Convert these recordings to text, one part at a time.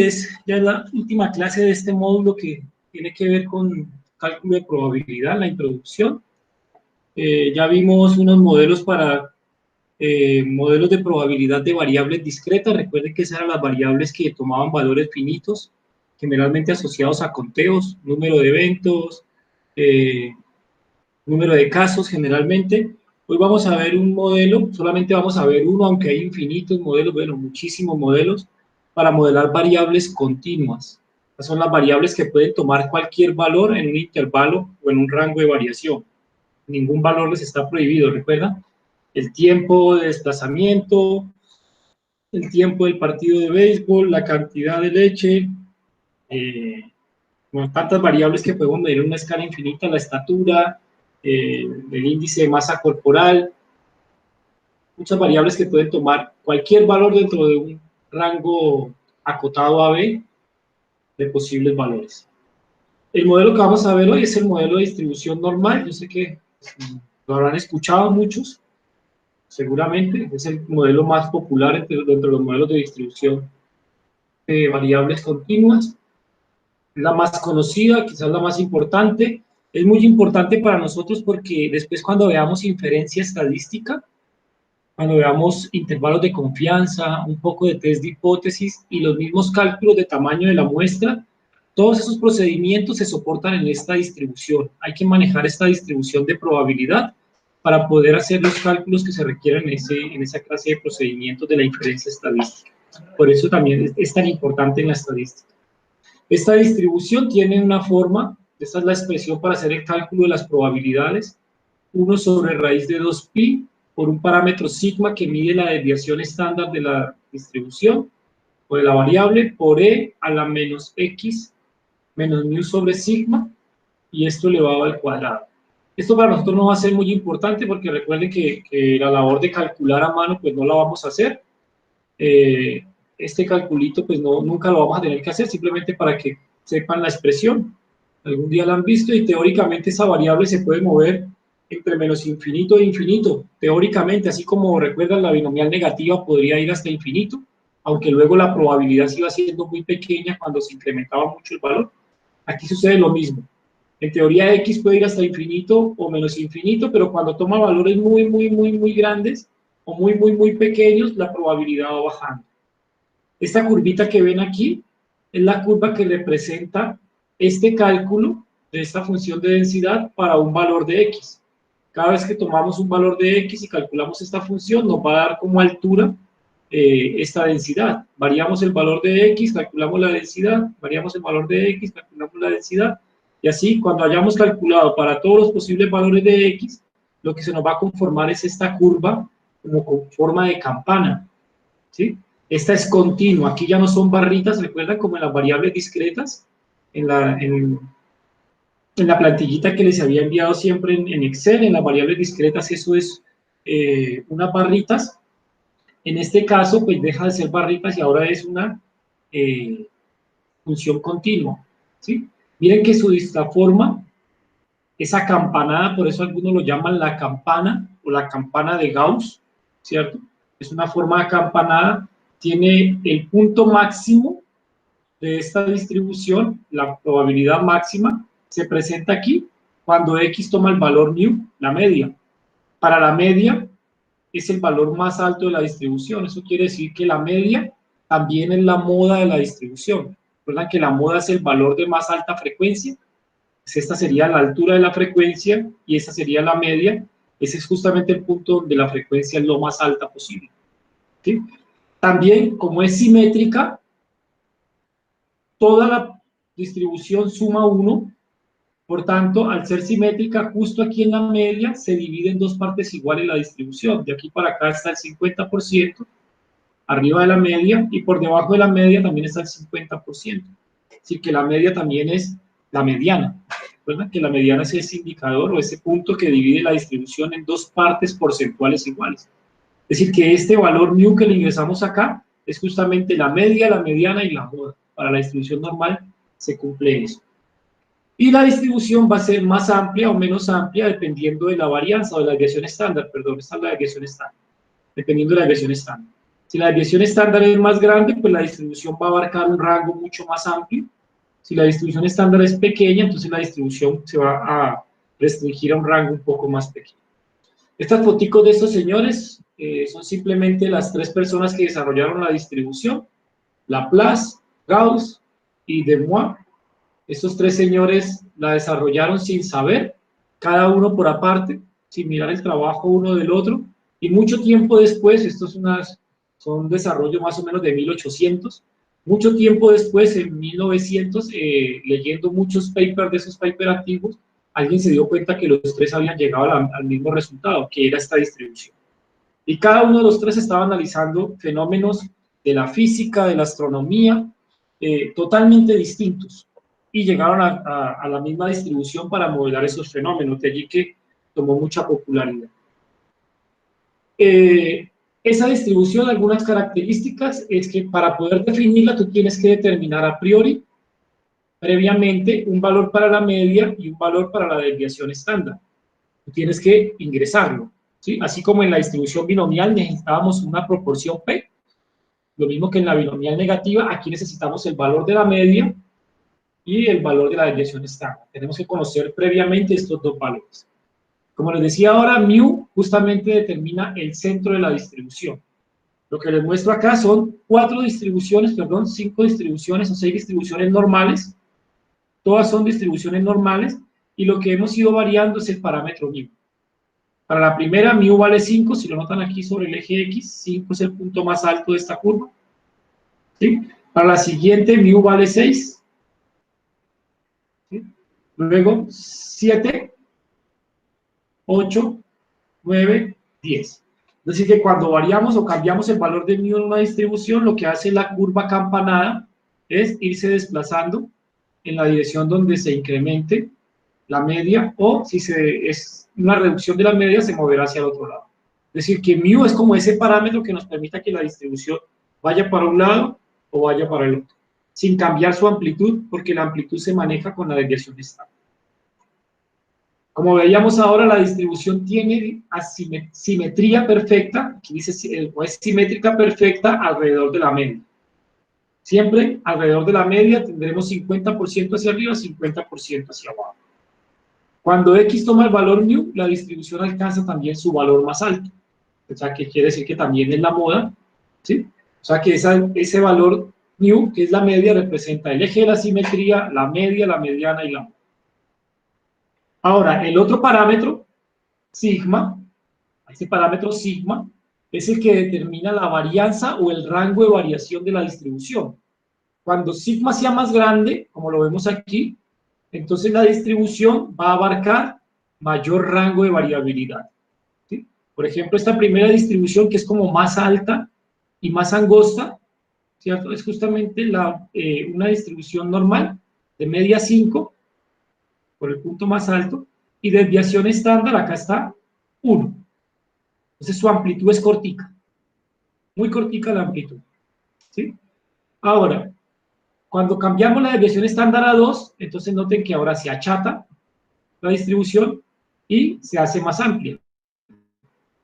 es ya la última clase de este módulo que tiene que ver con cálculo de probabilidad, la introducción. Ya vimos unos modelos para modelos de probabilidad de variables discretas. Recuerden que esas eran las variables que tomaban valores finitos, generalmente asociados a conteos, número de eventos, número de casos generalmente. Hoy vamos a ver un modelo, solamente vamos a ver uno, aunque hay infinitos modelos, bueno, muchísimos modelos, para modelar variables continuas. Estas son las variables que pueden tomar cualquier valor en un intervalo o en un rango de variación. Ningún valor les está prohibido, ¿recuerdan? El tiempo de desplazamiento, el tiempo del partido de béisbol, la cantidad de leche, bueno, tantas variables que podemos medir en una escala infinita, la estatura, el índice de masa corporal, muchas variables que pueden tomar cualquier valor dentro de un rango acotado a B de posibles valores. El modelo que vamos a ver hoy es el modelo de distribución normal. Yo sé que lo habrán escuchado muchos, seguramente. Es el modelo más popular dentro de los modelos de distribución de variables continuas. Es la más conocida, quizás la más importante. Es muy importante para nosotros porque después cuando veamos inferencia estadística, cuando veamos intervalos de confianza, un poco de test de hipótesis y los mismos cálculos de tamaño de la muestra, todos esos procedimientos se soportan en esta distribución. Hay que manejar esta distribución de probabilidad para poder hacer los cálculos que se requieren en esa clase de procedimientos de la inferencia estadística. Por eso también es tan importante en la estadística. Esta distribución tiene una forma, esta es la expresión para hacer el cálculo de las probabilidades, 1 sobre raíz de 2pi por un parámetro sigma que mide la desviación estándar de la distribución o de la variable por e a la menos x menos mu sobre sigma, y esto elevado al cuadrado. Esto para nosotros no va a ser muy importante porque recuerden que la labor de calcular a mano pues no la vamos a hacer. Este calculito pues nunca lo vamos a tener que hacer, simplemente para que sepan la expresión. Algún día la han visto y teóricamente esa variable se puede mover entre menos infinito e infinito. Teóricamente, así como recuerdan la binomial negativa podría ir hasta infinito, aunque luego la probabilidad se iba siendo muy pequeña cuando se incrementaba mucho el valor. Aquí sucede lo mismo. En teoría X puede ir hasta infinito o menos infinito, pero cuando toma valores muy grandes o muy pequeños, la probabilidad va bajando. Esta curvita que ven aquí es la curva que representa este cálculo de esta función de densidad para un valor de X. Cada vez que tomamos un valor de X y calculamos esta función, nos va a dar como altura esta densidad. Variamos el valor de X, calculamos la densidad, variamos el valor de X, calculamos la densidad, y así cuando hayamos calculado para todos los posibles valores de X, lo que se nos va a conformar es esta curva como con forma de campana, ¿sí? Esta es continua, aquí ya no son barritas, recuerdan como en las variables discretas, en la plantillita que les había enviado siempre en Excel, en las variables discretas eso es unas barritas. En este caso, pues deja de ser barritas y ahora es una función continua, ¿sí? Miren que esta forma es acampanada, por eso algunos lo llaman la campana o la campana de Gauss, ¿cierto? Es una forma acampanada, tiene el punto máximo de esta distribución, la probabilidad máxima, se presenta aquí cuando X toma el valor mu, la media. Para la media, es el valor más alto de la distribución. Eso quiere decir que la media también es la moda de la distribución. ¿Recuerdan que la moda es el valor de más alta frecuencia? Pues esta sería la altura de la frecuencia y esa sería la media. Ese es justamente el punto donde la frecuencia es lo más alta posible. ¿Sí? También, como es simétrica, toda la distribución suma 1. Por tanto, al ser simétrica, justo aquí en la media se divide en dos partes iguales la distribución. De aquí para acá está el 50%, arriba de la media, y por debajo de la media también está el 50%. Así que la media también es la mediana. ¿Recuerdan que la mediana es ese indicador o ese punto que divide la distribución en dos partes porcentuales iguales? Es decir, que este valor mu que le ingresamos acá es justamente la media, la mediana y la moda. Para la distribución normal se cumple eso. Y la distribución va a ser más amplia o menos amplia dependiendo de la varianza o de la desviación estándar, perdón, esta es la desviación estándar, dependiendo de la desviación estándar. Si la desviación estándar es más grande, pues la distribución va a abarcar un rango mucho más amplio. Si la distribución estándar es pequeña, entonces la distribución se va a restringir a un rango un poco más pequeño. Estas foticos de estos señores son simplemente las 3 personas que desarrollaron la distribución, Laplace, Gauss y De Moivre. Estos 3 señores la desarrollaron sin saber, cada uno por aparte, sin mirar el trabajo uno del otro, y mucho tiempo después, estos son un desarrollo más o menos de 1800, mucho tiempo después, en 1900, leyendo muchos papers de esos papers antiguos, alguien se dio cuenta que los 3 habían llegado al mismo resultado, que era esta distribución. Y cada uno de los 3 estaba analizando fenómenos de la física, de la astronomía, totalmente distintos, y llegaron a la misma distribución para modelar esos fenómenos, de allí que tomó mucha popularidad. Esa distribución, algunas características, es que para poder definirla tú tienes que determinar a priori, previamente, un valor para la media y un valor para la desviación estándar. Tú tienes que ingresarlo, ¿sí? Así como en la distribución binomial necesitábamos una proporción P, lo mismo que en la binomial negativa, aquí necesitamos el valor de la media y el valor de la desviación estándar. Tenemos que conocer previamente estos dos valores. Como les decía ahora, mu justamente determina el centro de la distribución. Lo que les muestro acá son 5 distribuciones o 6 distribuciones normales. Todas son distribuciones normales y lo que hemos ido variando es el parámetro mu. Para la primera, mu vale 5, si lo notan aquí sobre el eje X, 5 es el punto más alto de esta curva. ¿Sí? Para la siguiente, mu vale 6. ¿Sí? Luego, 7, 8, 9, 10. Es decir, que cuando variamos o cambiamos el valor de mu en una distribución, lo que hace la curva campanada es irse desplazando en la dirección donde se incremente la media, o si es una reducción de la media, se moverá hacia el otro lado. Es decir, que mu es como ese parámetro que nos permita que la distribución vaya para un lado o vaya para el otro, sin cambiar su amplitud, porque la amplitud se maneja con la desviación estándar. Como veíamos ahora, la distribución tiene simetría perfecta, aquí dice, o es simétrica perfecta alrededor de la media. Siempre alrededor de la media tendremos 50% hacia arriba, 50% hacia abajo. Cuando X toma el valor mu, la distribución alcanza también su valor más alto. O sea, que quiere decir que también es la moda, ¿sí? O sea, que ese valor mu, que es la media, representa el eje de la simetría, la media, la mediana y la moda. Ahora, el otro parámetro, sigma, ese parámetro sigma, es el que determina la varianza o el rango de variación de la distribución. Cuando sigma sea más grande, como lo vemos aquí, entonces la distribución va a abarcar mayor rango de variabilidad. ¿Sí? Por ejemplo, esta primera distribución, que es como más alta y más angosta, ¿cierto? Es justamente una distribución normal de media 5, por el punto más alto, y desviación estándar, acá está 1. Entonces su amplitud es cortica, muy cortica la amplitud, ¿sí? Ahora, cuando cambiamos la desviación estándar a 2, entonces noten que ahora se achata la distribución y se hace más amplia.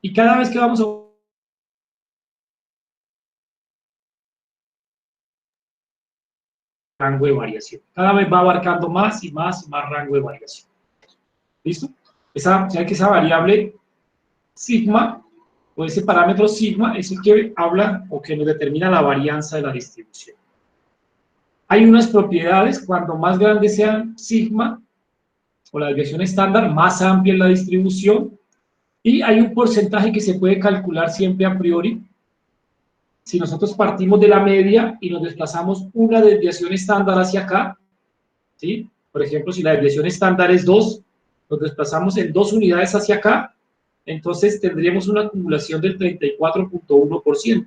Y cada vez que vamos a rango de variación, cada vez va abarcando más y más y más rango de variación. ¿Listo? Ya que esa variable sigma, o ese parámetro sigma, es el que habla o que nos determina la varianza de la distribución. Hay unas propiedades, cuando más grande sea sigma, o la desviación estándar, más amplia es la distribución, y hay un porcentaje que se puede calcular siempre a priori. Si nosotros partimos de la media y nos desplazamos una desviación estándar hacia acá, ¿sí? Por ejemplo, si la desviación estándar es 2, nos desplazamos en 2 unidades hacia acá, entonces tendríamos una acumulación del 34.1%.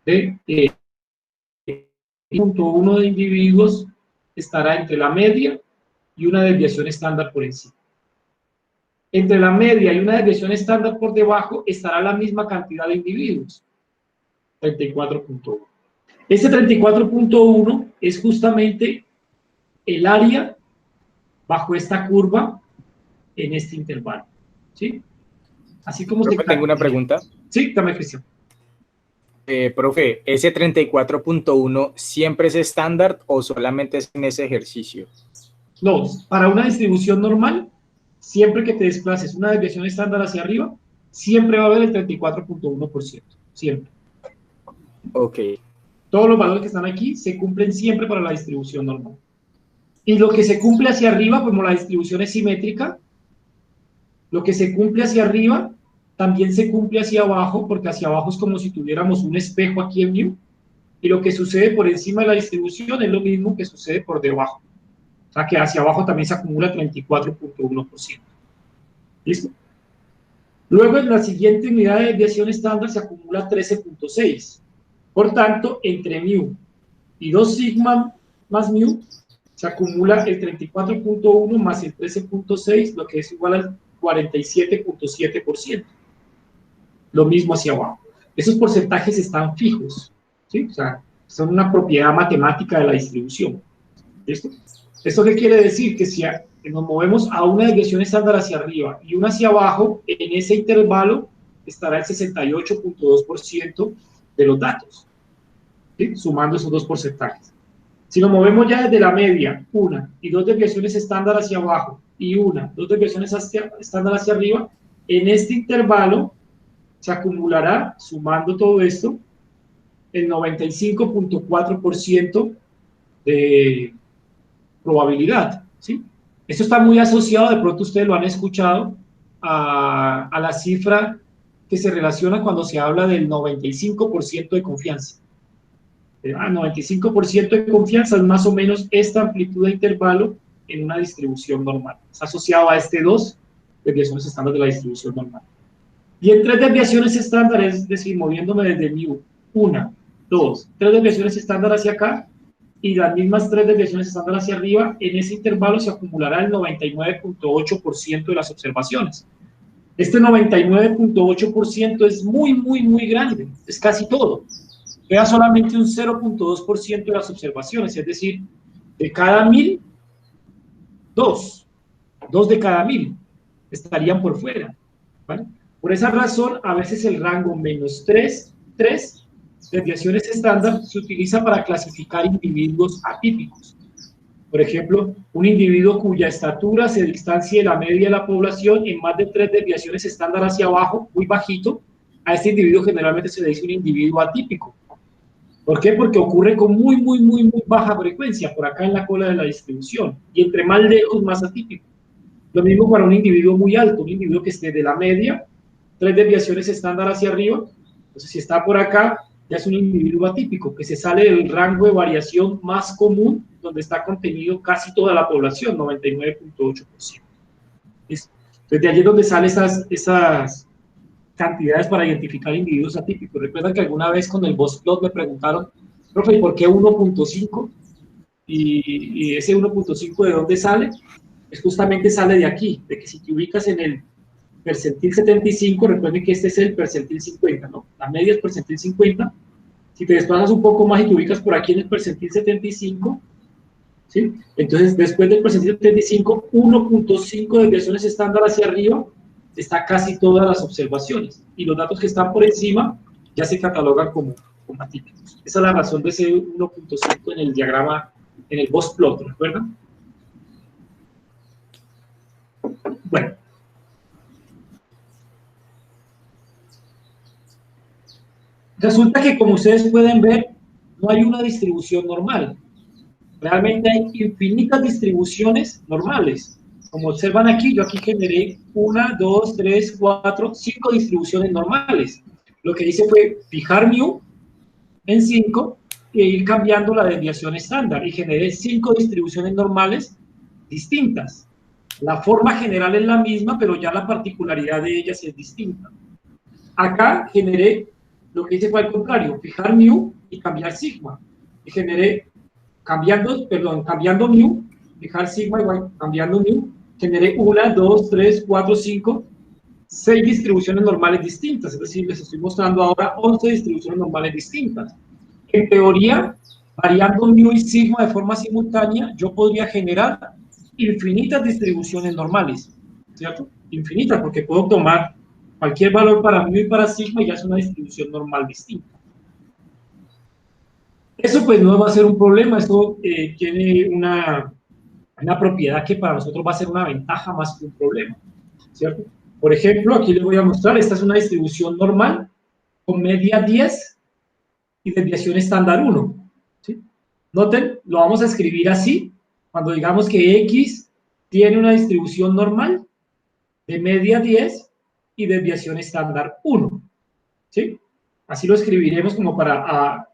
De 0.1 de individuos estará entre la media y una desviación estándar por encima. Entre la media y una desviación estándar por debajo estará la misma cantidad de individuos, 34.1. Este 34.1 es justamente el área bajo esta curva en este intervalo, ¿sí? Así como Profe, tengo una pregunta. Sí, dame, Cristian. Profe, ¿ese 34.1 siempre es estándar o solamente es en ese ejercicio? No, para una distribución normal, siempre que te desplaces una desviación estándar hacia arriba, siempre va a haber el 34.1%, siempre. Ok. Todos los valores que están aquí se cumplen siempre para la distribución normal. Y lo que se cumple hacia arriba, como la distribución es simétrica, lo que se cumple hacia arriba también se cumple hacia abajo, porque hacia abajo es como si tuviéramos un espejo aquí en view, y lo que sucede por encima de la distribución es lo mismo que sucede por debajo. O sea que hacia abajo también se acumula 34.1%. ¿Listo? Luego en la siguiente unidad de desviación estándar se acumula 13.6. Por tanto, entre mu y 2 sigma más mu se acumula el 34.1 más el 13.6, lo que es igual al 47.7%. Lo mismo hacia abajo. Esos porcentajes están fijos, ¿sí? O sea, son una propiedad matemática de la distribución. ¿Listo? ¿Esto qué quiere decir? Que si nos movemos a una desviación estándar hacia arriba y una hacia abajo, en ese intervalo estará el 68.2% de los datos, ¿sí? Sumando esos dos porcentajes. Si nos movemos ya desde la media, una y dos desviaciones estándar hacia abajo y una, dos desviaciones estándar hacia arriba, en este intervalo se acumulará, sumando todo esto, el 95.4% de probabilidad, ¿sí? Esto está muy asociado, de pronto ustedes lo han escuchado, a la cifra que se relaciona cuando se habla del 95% de confianza. 95% de confianza es más o menos esta amplitud de intervalo en una distribución normal. Está asociado a este 2 desviaciones estándar de la distribución normal. Y en 3 desviaciones estándar, es decir, moviéndome desde mu, 1, 2, 3 desviaciones estándar hacia acá, y las mismas 3 desviaciones estándar hacia arriba, en ese intervalo se acumulará el 99.8% de las observaciones. Este 99.8% es muy, muy, muy grande, es casi todo. Queda solamente un 0.2% de las observaciones, es decir, de cada 1000, 2 de cada 1000 estarían por fuera, ¿vale? Por esa razón, a veces el rango menos 3 desviaciones estándar se utiliza para clasificar individuos atípicos. Por ejemplo, un individuo cuya estatura se distancie de la media de la población en más de 3 desviaciones estándar hacia abajo, muy bajito, a este individuo generalmente se le dice un individuo atípico. ¿Por qué? Porque ocurre con muy, muy, muy, muy baja frecuencia, por acá en la cola de la distribución, y entre más lejos, más atípico. Lo mismo para un individuo muy alto, un individuo que esté de la media, 3 desviaciones estándar hacia arriba. Entonces, si está por acá, ya es un individuo atípico, que se sale del rango de variación más común, donde está contenido casi toda la población, 99.8%. Entonces, de allí es donde salen esas cantidades para identificar individuos atípicos. Recuerdan que alguna vez con el Boss-Plot me preguntaron, profe, ¿por qué 1.5? Y ese 1.5, ¿de dónde sale? Pues justamente sale de aquí, de que si te ubicas en el percentil 75, recuerden que este es el percentil 50, ¿no? La media es percentil 50. Si te desplazas un poco más y te ubicas por aquí en el percentil 75, ¿sí? Entonces, después del percentil 75, 1.5 desviaciones estándar hacia arriba, está casi todas las observaciones. Y los datos que están por encima ya se catalogan como atípicos. Esa es la razón de ese 1.5 en el diagrama, en el Boss-Plot, ¿recuerdan? Bueno. Resulta que, como ustedes pueden ver, no hay una distribución normal. Realmente hay infinitas distribuciones normales. Como observan aquí, yo aquí generé 1, 2, 3, 4, 5 distribuciones normales. Lo que hice fue fijar mu en 5 e ir cambiando la desviación estándar y generé 5 distribuciones normales distintas. La forma general es la misma, pero ya la particularidad de ellas es distinta. Acá generé, lo que hice fue al contrario, fijar mu y cambiar sigma. Y generé, cambiando mu, fijar sigma igual, cambiando mu, generé 1, 2, 3, 4, 5, 6 distribuciones normales distintas. Es decir, les estoy mostrando ahora 11 distribuciones normales distintas. En teoría, variando mu y sigma de forma simultánea, yo podría generar infinitas distribuciones normales, ¿cierto? Infinitas, porque puedo tomar cualquier valor para mu y para sigma y ya es una distribución normal distinta. Eso pues no va a ser un problema, eso tiene una propiedad que para nosotros va a ser una ventaja más que un problema, ¿cierto? Por ejemplo, aquí les voy a mostrar, esta es una distribución normal con media 10 y desviación estándar 1, ¿sí? Noten, lo vamos a escribir así, cuando digamos que X tiene una distribución normal de media 10 y desviación estándar 1, ¿sí? Así lo escribiremos como para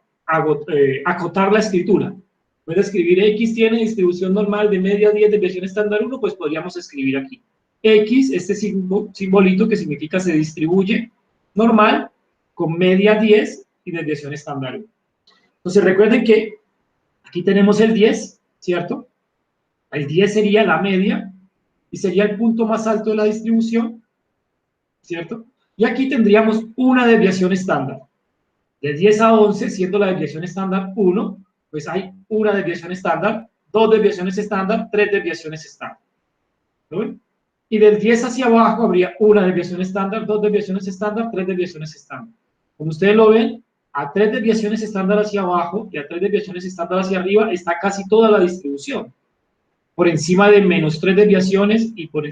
acotar la escritura. Puede escribir X tiene distribución normal de media 10, desviación estándar 1, pues podríamos escribir aquí. X, este simbolito que significa se distribuye normal con media 10 y desviación estándar 1. Entonces recuerden que aquí tenemos el 10, ¿cierto? El 10 sería la media y sería el punto más alto de la distribución, ¿cierto? Y aquí tendríamos una desviación estándar. De 10 a 11, siendo la desviación estándar 1, pues hay una desviación estándar, dos desviaciones estándar, tres desviaciones estándar. ¿No ven? Y del 10 hacia abajo habría una desviación estándar, dos desviaciones estándar, tres desviaciones estándar. Como ustedes lo ven, a tres desviaciones estándar hacia abajo y a tres desviaciones estándar hacia arriba está casi toda la distribución. Por encima de menos tres desviaciones y por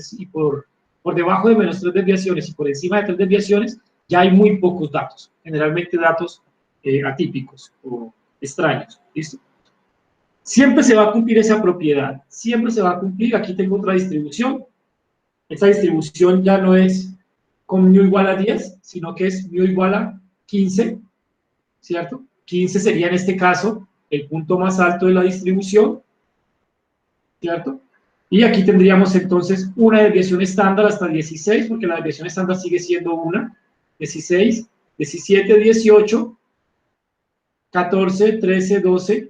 debajo de menos tres desviaciones y por encima de tres desviaciones ya hay muy pocos datos, generalmente datos atípicos o extraños. ¿Listo? Siempre se va a cumplir esa propiedad, siempre se va a cumplir. Aquí tengo otra distribución. Esta distribución ya no es con μ igual a 10, sino que es μ igual a 15, ¿cierto? 15 sería en este caso el punto más alto de la distribución, ¿cierto? Y aquí tendríamos entonces una desviación estándar hasta 16, porque la desviación estándar sigue siendo una, 16, 17, 18, 14, 13, 12,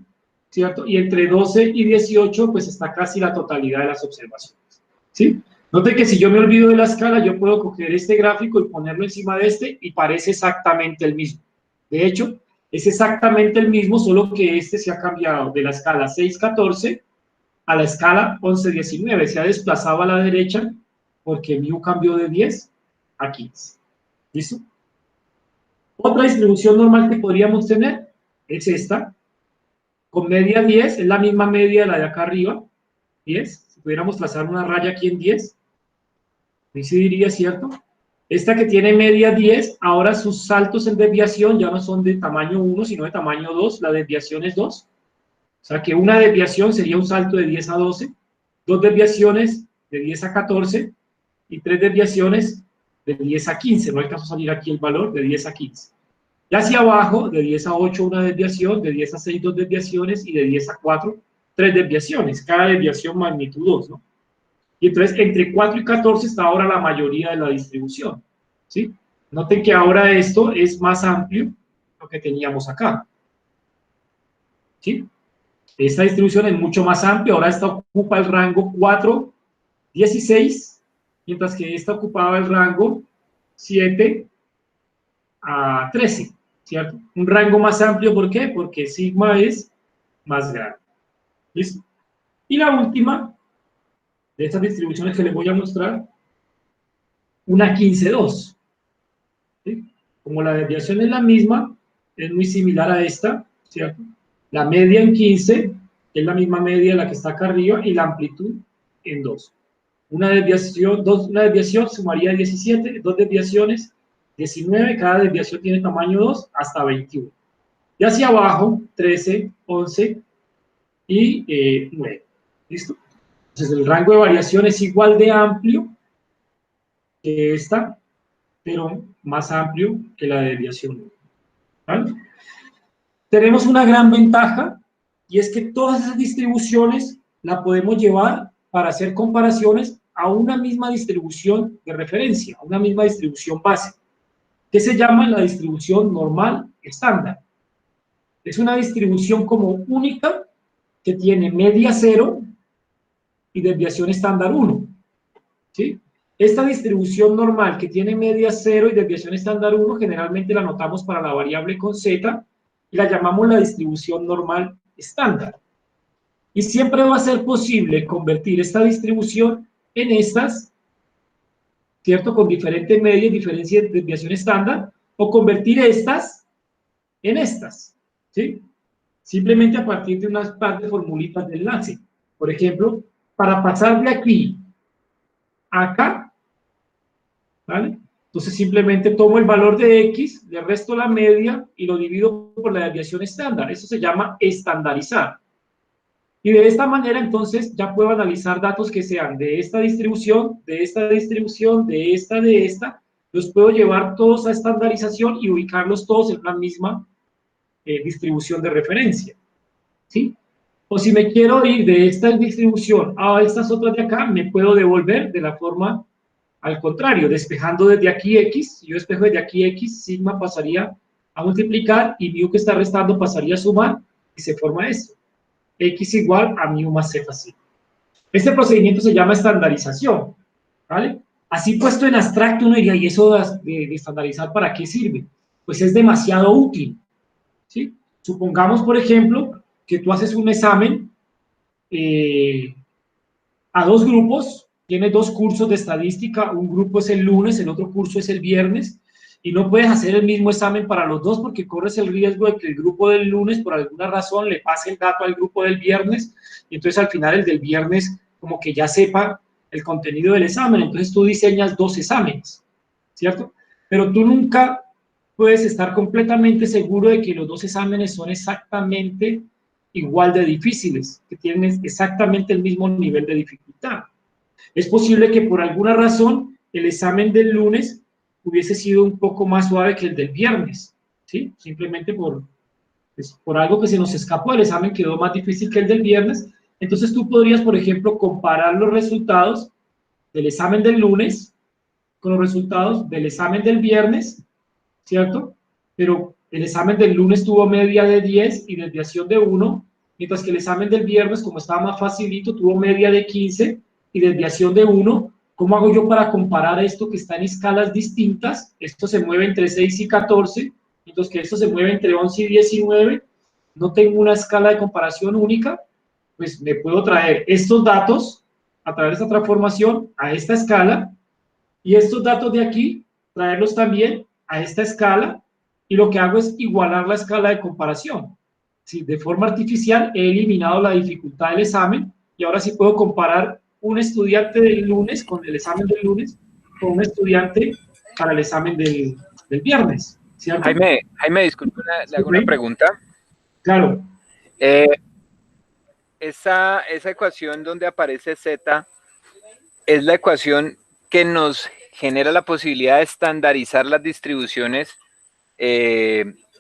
¿cierto? Y entre 12 y 18, pues está casi la totalidad de las observaciones, ¿sí? Note que si yo me olvido de la escala, yo puedo coger este gráfico y ponerlo encima de este y parece exactamente el mismo. De hecho, es exactamente el mismo, solo que este se ha cambiado de la escala 6-14 a la escala 11-19. Se ha desplazado a la derecha porque μ cambió de 10 a 15. ¿Listo? Otra distribución normal que podríamos tener es esta, con media 10, es la misma media de la de acá arriba, 10. Si pudiéramos trazar una raya aquí en 10, ahí sí diría, ¿cierto? Esta que tiene media 10, ahora sus saltos en desviación ya no son de tamaño 1, sino de tamaño 2, la desviación es 2. O sea que una desviación sería un salto de 10 a 12, dos desviaciones de 10 a 14 y tres desviaciones de 10 a 15. No alcanzo a salir aquí el valor de 10 a 15. Y hacia abajo, de 10 a 8 una desviación, de 10 a 6 dos desviaciones y de 10 a 4 tres desviaciones. Cada desviación magnitud 2, ¿no? Y entonces entre 4 y 14 está ahora la mayoría de la distribución, ¿sí? Noten que ahora esto es más amplio de lo que teníamos acá, ¿sí? Esta distribución es mucho más amplia, ahora esta ocupa el rango 4, 16, mientras que esta ocupaba el rango 7 a 13, ¿cierto? Un rango más amplio, ¿por qué? Porque sigma es más grande. ¿Listo? Y la última de estas distribuciones que les voy a mostrar, una 15-2. ¿Sí? Como la desviación es la misma, es muy similar a esta, ¿cierto? La media en 15 es la misma media de la que está acá arriba y la amplitud en 2. Una desviación sumaría 17, dos desviaciones 19, cada desviación tiene tamaño 2 hasta 21. Y hacia abajo 13, 11 y 9. ¿Listo? Entonces el rango de variación es igual de amplio que esta, pero más amplio que la desviación. ¿Vale? Tenemos una gran ventaja y es que todas esas distribuciones la podemos llevar para hacer comparaciones a una misma distribución de referencia, a una misma distribución base, que se llama la distribución normal estándar. Es una distribución como única que tiene media 0 y desviación estándar 1. ¿Sí? Esta distribución normal que tiene media 0 y desviación estándar 1, generalmente la anotamos para la variable con z y la llamamos la distribución normal estándar. Y siempre va a ser posible convertir esta distribución en estas, ¿cierto? Con diferentes medias, diferencia de desviación estándar, o convertir estas en estas, ¿sí? simplemente a partir de unas par de formulitas de enlace. Por ejemplo, para pasar de aquí a acá, ¿vale? Entonces simplemente tomo el valor de X, le resto la media y lo divido por la desviación estándar. Eso se llama estandarizar. Y de esta manera, entonces, ya puedo analizar datos que sean de esta distribución, de esta distribución, de esta. Los puedo llevar todos a estandarización y ubicarlos todos en la misma distribución de referencia, ¿sí? O si me quiero ir de esta distribución a estas otras de acá, me puedo devolver de la forma al contrario, despejando desde aquí X. Si yo despejo desde aquí X, sigma pasaría a multiplicar y mu que está restando pasaría a sumar y se forma esto. X igual a mu más z sigma. Este procedimiento se llama estandarización, ¿vale? Así puesto en abstracto uno diría, ¿y eso de estandarizar para qué sirve? Pues es demasiado útil, ¿sí? Supongamos, por ejemplo, que tú haces un examen a dos grupos, tienes dos cursos de estadística, un grupo es el lunes, el otro curso es el viernes, y no puedes hacer el mismo examen para los dos porque corres el riesgo de que el grupo del lunes, por alguna razón, le pase el dato al grupo del viernes, y entonces al final el del viernes como que ya sepa el contenido del examen, entonces tú diseñas dos exámenes, ¿cierto? Pero tú nunca puedes estar completamente seguro de que los dos exámenes son exactamente igual de difíciles, que tienen exactamente el mismo nivel de dificultad. Es posible que por alguna razón el examen del lunes hubiese sido un poco más suave que el del viernes, ¿sí? Simplemente por algo que se nos escapó, el examen quedó más difícil que el del viernes. Entonces tú podrías, por ejemplo, comparar los resultados del examen del lunes con los resultados del examen del viernes, ¿cierto? Pero el examen del lunes tuvo media de 10 y desviación de 1, mientras que el examen del viernes, como estaba más facilito, tuvo media de 15 y desviación de 1. ¿Cómo hago yo para comparar esto que está en escalas distintas? Esto se mueve entre 6 y 14, mientras que esto se mueve entre 11 y 19. No tengo una escala de comparación única, pues me puedo traer estos datos a través de esta transformación a esta escala y estos datos de aquí, traerlos también a esta escala, y lo que hago es igualar la escala de comparación. ¿Sí? De forma artificial he eliminado la dificultad del examen y ahora sí puedo comparar un estudiante del lunes con el examen del lunes con un estudiante para el examen del viernes, ¿cierto? Jaime, disculpe, le hago una pregunta. Claro. Esa ecuación donde aparece Z es la ecuación que nos genera la posibilidad de estandarizar las distribuciones,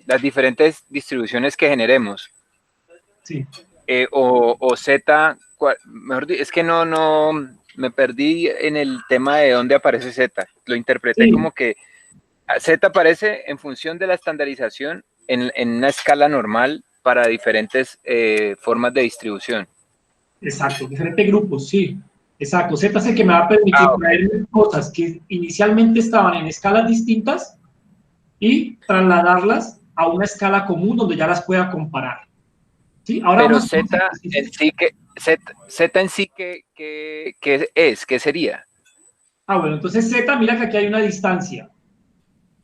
las diferentes distribuciones que generemos. Sí. O Z, mejor dicho, es que no me perdí en el tema de dónde aparece Z. Lo interpreté como que Z aparece en función de la estandarización en una escala normal para diferentes formas de distribución. Exacto, diferentes grupos, sí. Exacto, Z es el que me va a permitir traer cosas que inicialmente estaban en escalas distintas y trasladarlas a una escala común donde ya las pueda comparar. ¿Sí? Ahora pero Z en sí, ¿qué es? ¿Qué sería? Bueno, entonces Z, mira que aquí hay una distancia.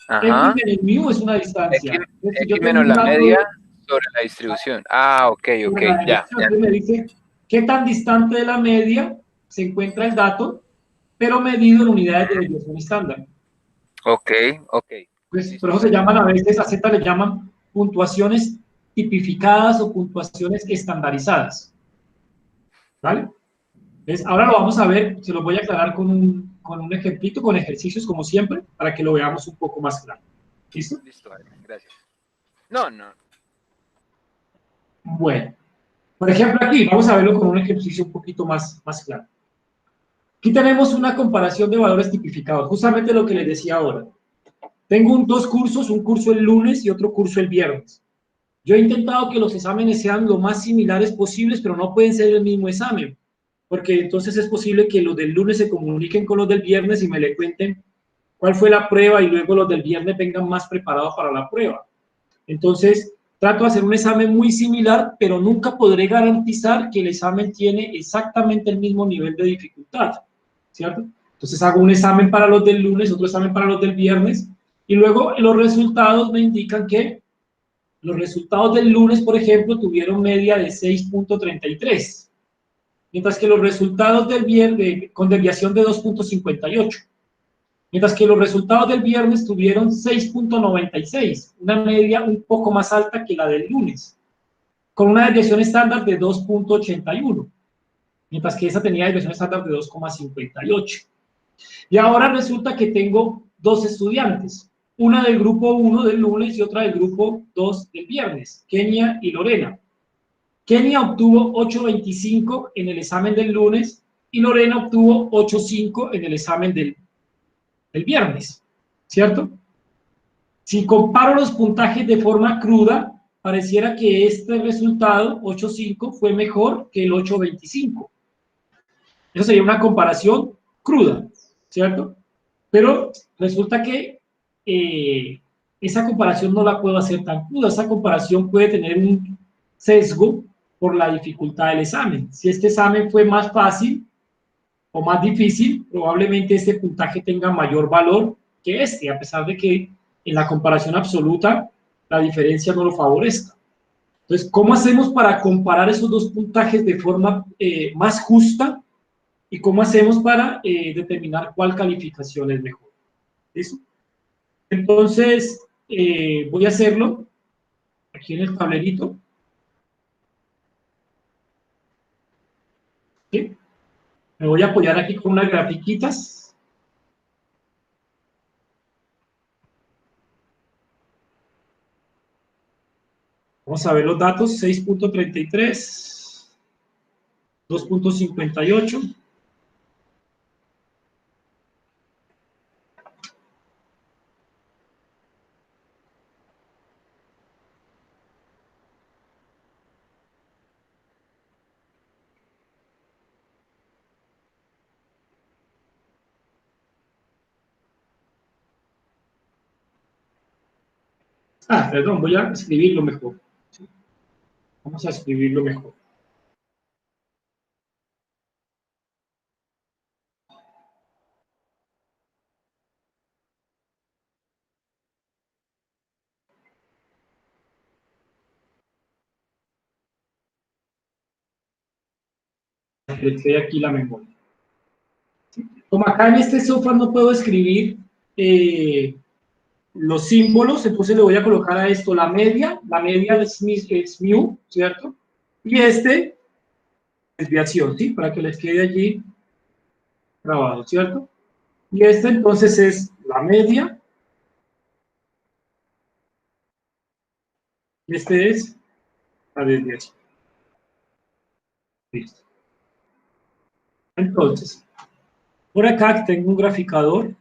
Ajá. X menos mu es una distancia. X menos la media sobre la distribución. Ok, ya. Me dice qué tan distante de la media se encuentra el dato, pero medido en unidades de desviación estándar. Ok. Pues, por eso se llaman a veces, a Z le llaman puntuaciones tipificadas o puntuaciones estandarizadas. ¿Vale? Entonces, ahora lo vamos a ver, se lo voy a aclarar con un ejemplito, con ejercicios como siempre, para que lo veamos un poco más claro. ¿Listo? Listo, gracias. No. Bueno, por ejemplo aquí, vamos a verlo con un ejercicio un poquito más claro. Aquí tenemos una comparación de valores tipificados, justamente lo que les decía ahora. Tengo dos cursos, un curso el lunes y otro curso el viernes. Yo he intentado que los exámenes sean lo más similares posibles, pero no pueden ser el mismo examen, porque entonces es posible que los del lunes se comuniquen con los del viernes y me le cuenten cuál fue la prueba y luego los del viernes vengan más preparados para la prueba. Entonces, trato de hacer un examen muy similar, pero nunca podré garantizar que el examen tiene exactamente el mismo nivel de dificultad, ¿cierto? Entonces hago un examen para los del lunes, otro examen para los del viernes, y luego los resultados me indican que Los resultados del lunes, por ejemplo, tuvieron media de 6.33, mientras que los resultados del viernes, con desviación de 2.58, mientras que los resultados del viernes tuvieron 6.96, una media un poco más alta que la del lunes, con una desviación estándar de 2.81, mientras que esa tenía desviación estándar de 2.58. Y ahora resulta que tengo dos estudiantes, una del grupo 1 del lunes y otra del grupo 2 del viernes, Kenia y Lorena. Kenia obtuvo 8.25 en el examen del lunes y Lorena obtuvo 8.5 en el examen del viernes, ¿cierto? Si comparo los puntajes de forma cruda, pareciera que este resultado, 8.5, fue mejor que el 8.25. Eso sería una comparación cruda, ¿cierto? Pero resulta que esa comparación no la puedo hacer tan cruda. Esa comparación puede tener un sesgo por la dificultad del examen. Si este examen fue más fácil o más difícil, probablemente este puntaje tenga mayor valor que este, a pesar de que en la comparación absoluta la diferencia no lo favorezca. Entonces, ¿cómo hacemos para comparar esos dos puntajes de forma más justa? ¿Y cómo hacemos para determinar cuál calificación es mejor? ¿Listo? Entonces, voy a hacerlo aquí en el tablerito. ¿Sí? Me voy a apoyar aquí con unas grafiquitas. Vamos a ver los datos: 6.33, 2.58. Perdón, voy a escribirlo mejor. ¿Sí? Vamos a escribirlo mejor. Estoy aquí la memoria. Como acá en este software no puedo escribir los símbolos, entonces le voy a colocar a esto la media es mu, ¿cierto? Y desviación, ¿sí? Para que les quede allí grabado, ¿cierto? Y entonces es la media, y es la desviación. Listo. Entonces, por acá tengo un graficador,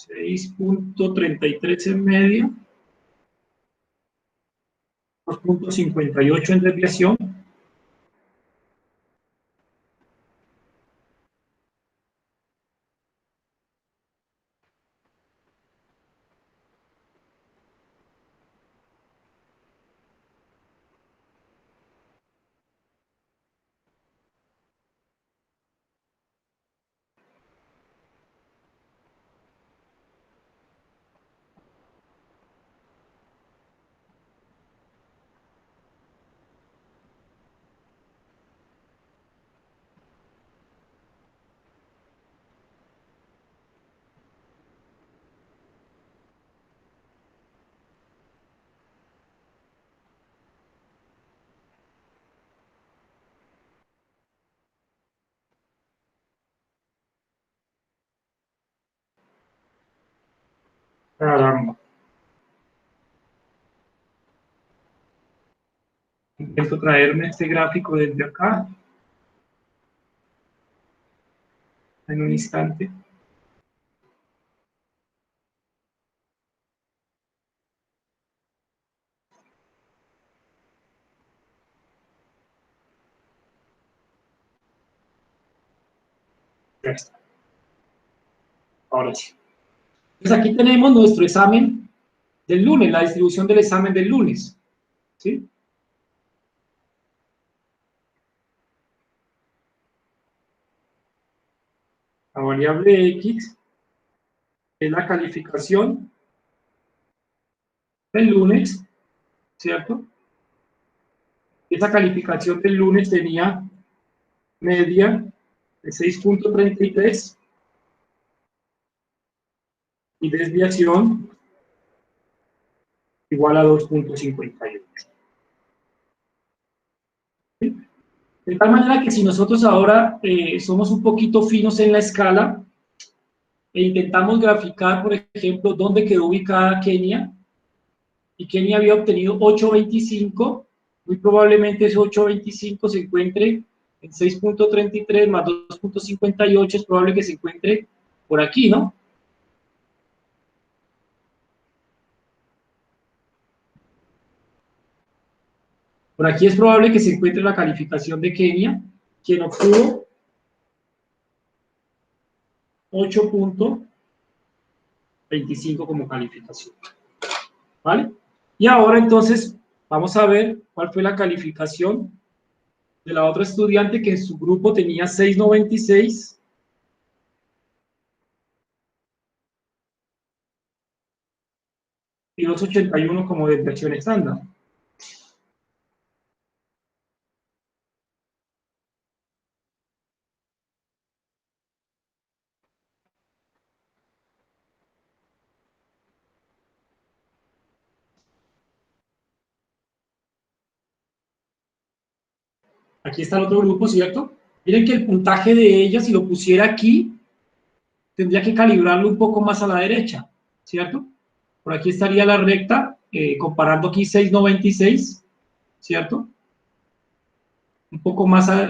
6.33 en media, 2.58 en desviación. Caramba. Intento traerme este gráfico desde acá en un instante. Ya está. Ahora sí. Entonces aquí tenemos nuestro examen del lunes, la distribución del examen del lunes. ¿Sí? La variable X es la calificación del lunes ¿cierto? Esa calificación del lunes tenía media de 6.33 y desviación igual a 2.58. ¿Sí? De tal manera que si nosotros ahora somos un poquito finos en la escala e intentamos graficar, por ejemplo, dónde quedó ubicada Kenia, y Kenia había obtenido 8.25, muy probablemente ese 8.25 se encuentre en 6.33 más 2.58, es probable que se encuentre por aquí, ¿no? Por aquí es probable que se encuentre la calificación de Kenia, quien obtuvo 8.25 como calificación, ¿vale? Y ahora entonces vamos a ver cuál fue la calificación de la otra estudiante que en su grupo tenía 6.96 y 2.81 como desviación estándar. Aquí está el otro grupo, ¿cierto? Miren que el puntaje de ella, si lo pusiera aquí, tendría que calibrarlo un poco más a la derecha, ¿cierto? Por aquí estaría la recta, comparando aquí 6.96, ¿cierto? Un poco más a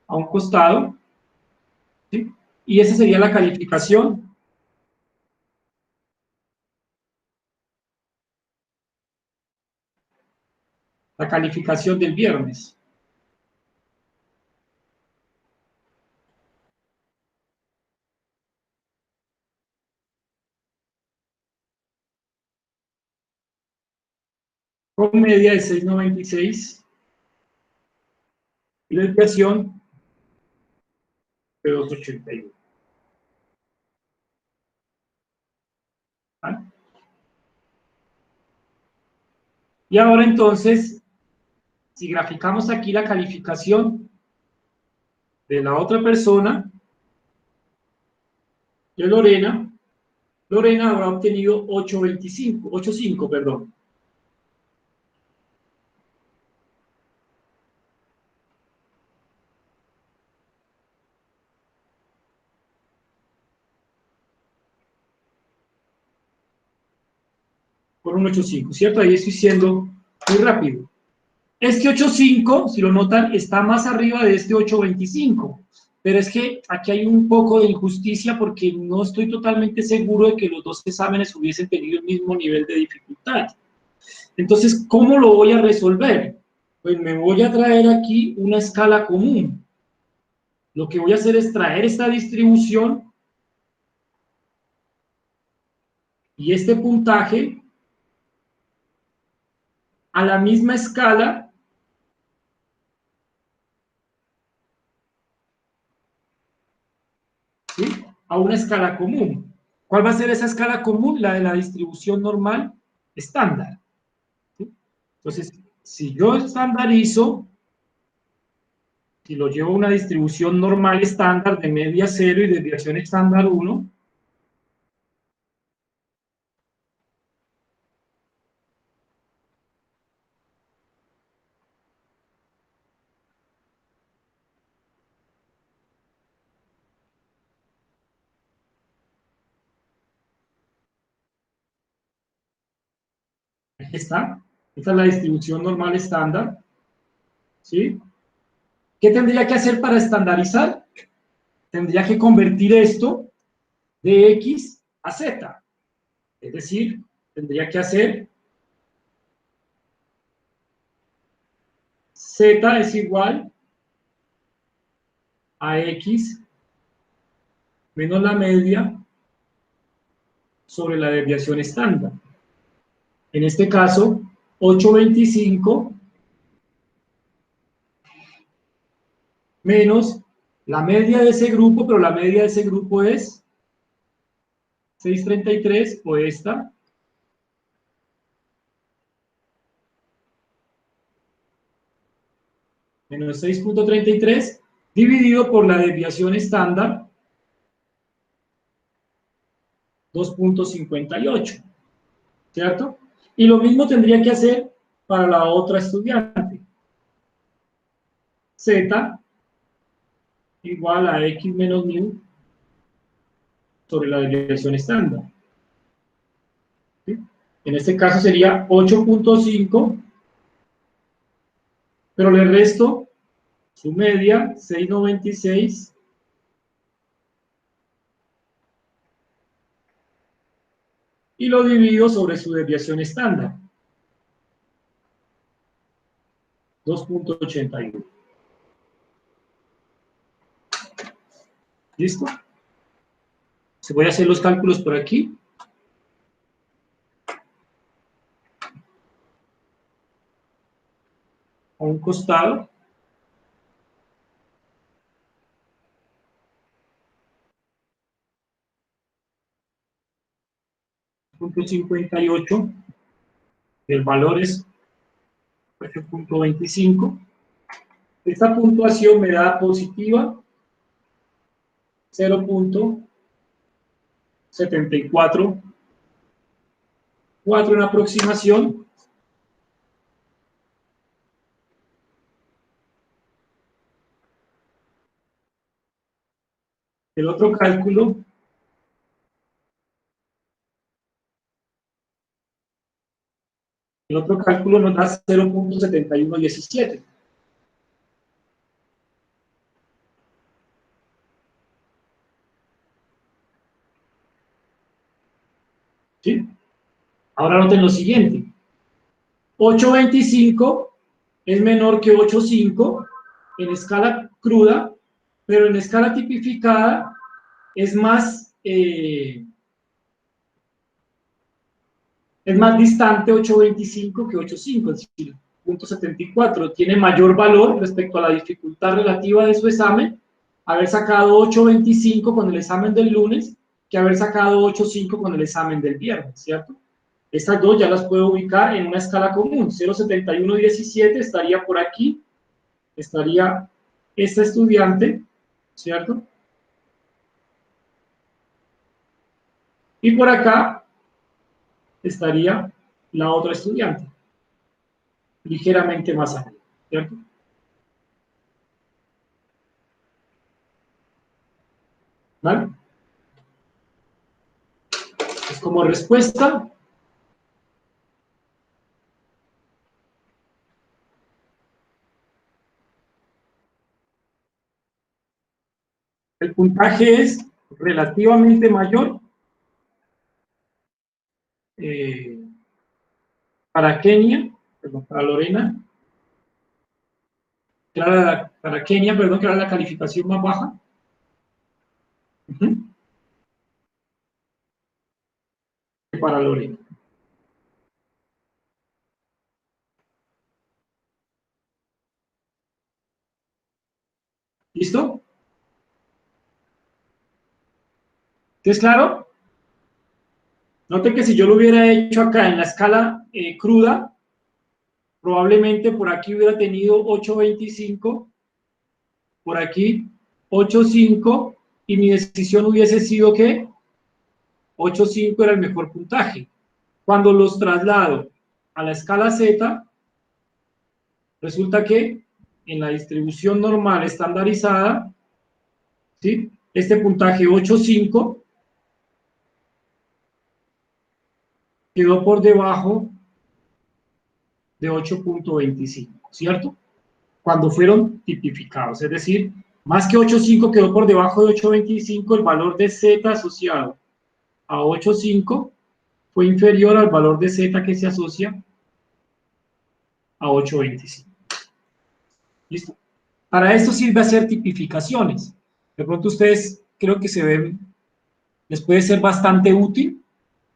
un costado, ¿sí? Y esa sería la calificación. La calificación del viernes. Con media de 6.96 y desviación de 2.81. ¿Vale? Y ahora entonces, si graficamos aquí la calificación de la otra persona, de Lorena, Lorena habrá obtenido 8.5, perdón. Por un 8.5, ¿cierto? Ahí estoy siendo muy rápido. Este 8.5, si lo notan, está más arriba de este 8.25. Pero es que aquí hay un poco de injusticia porque no estoy totalmente seguro de que los dos exámenes hubiesen tenido el mismo nivel de dificultad. Entonces, ¿cómo lo voy a resolver? Pues me voy a traer aquí una escala común. Lo que voy a hacer es traer esta distribución y este puntaje a la misma escala ¿sí? A una escala común. ¿Cuál va a ser esa escala común? La de la distribución normal estándar. ¿Sí? Entonces, si yo estandarizo, si lo llevo a una distribución normal estándar de media 0 y desviación estándar 1, aquí está. Esta es la distribución normal estándar. ¿Sí? ¿Qué tendría que hacer para estandarizar? Tendría que convertir esto de X a Z. Es decir, tendría que hacer Z es igual a X menos la media sobre la desviación estándar. En este caso, 8.25 menos la media de ese grupo, pero la media de ese grupo es 6.33 o esta, menos 6.33, dividido por la desviación estándar, 2.58, ¿cierto? Y lo mismo tendría que hacer para la otra estudiante. Z igual a X menos mu sobre la desviación estándar. ¿Sí? En este caso sería 8.5, pero le resto su media, 6.96, y lo divido sobre su desviación estándar, 2.81. ¿Listo? Se voy a hacer los cálculos por aquí. A un costado. .58, el valor es 8.25. Esta puntuación me da positiva 0.74, 4 en aproximación. El otro cálculo nos da 0.7117. ¿Sí? Ahora noten lo siguiente. 8.25 es menor que 8.5 en escala cruda, pero en escala tipificada es más distante 8.25 que 8.5, es decir, 0.74. Tiene mayor valor respecto a la dificultad relativa de su examen haber sacado 8.25 con el examen del lunes que haber sacado 8.5 con el examen del viernes, ¿cierto? Estas dos ya las puedo ubicar en una escala común. 0.7117 estaría por aquí, estaría esta estudiante, ¿cierto? Y por acá estaría la otra estudiante, ligeramente más arriba, ¿cierto? ¿Vale? Pues como respuesta, el puntaje es relativamente mayor para Kenia, perdón, para Lorena, para Kenia, perdón, que era la calificación más baja. Para Lorena. ¿Listo? ¿Es claro? Noten que si yo lo hubiera hecho acá en la escala cruda, probablemente por aquí hubiera tenido 8.25, por aquí 8.5, y mi decisión hubiese sido que 8.5 era el mejor puntaje. Cuando los traslado a la escala Z, resulta que en la distribución normal estandarizada, ¿sí? Este puntaje 8.5 quedó por debajo de 8.25, ¿cierto? Cuando fueron tipificados, es decir, más que 8.5 quedó por debajo de 8.25, el valor de Z asociado a 8.5 fue inferior al valor de Z que se asocia a 8.25. ¿Listo? Para esto sirve hacer tipificaciones. De pronto ustedes creo que les puede ser bastante útil,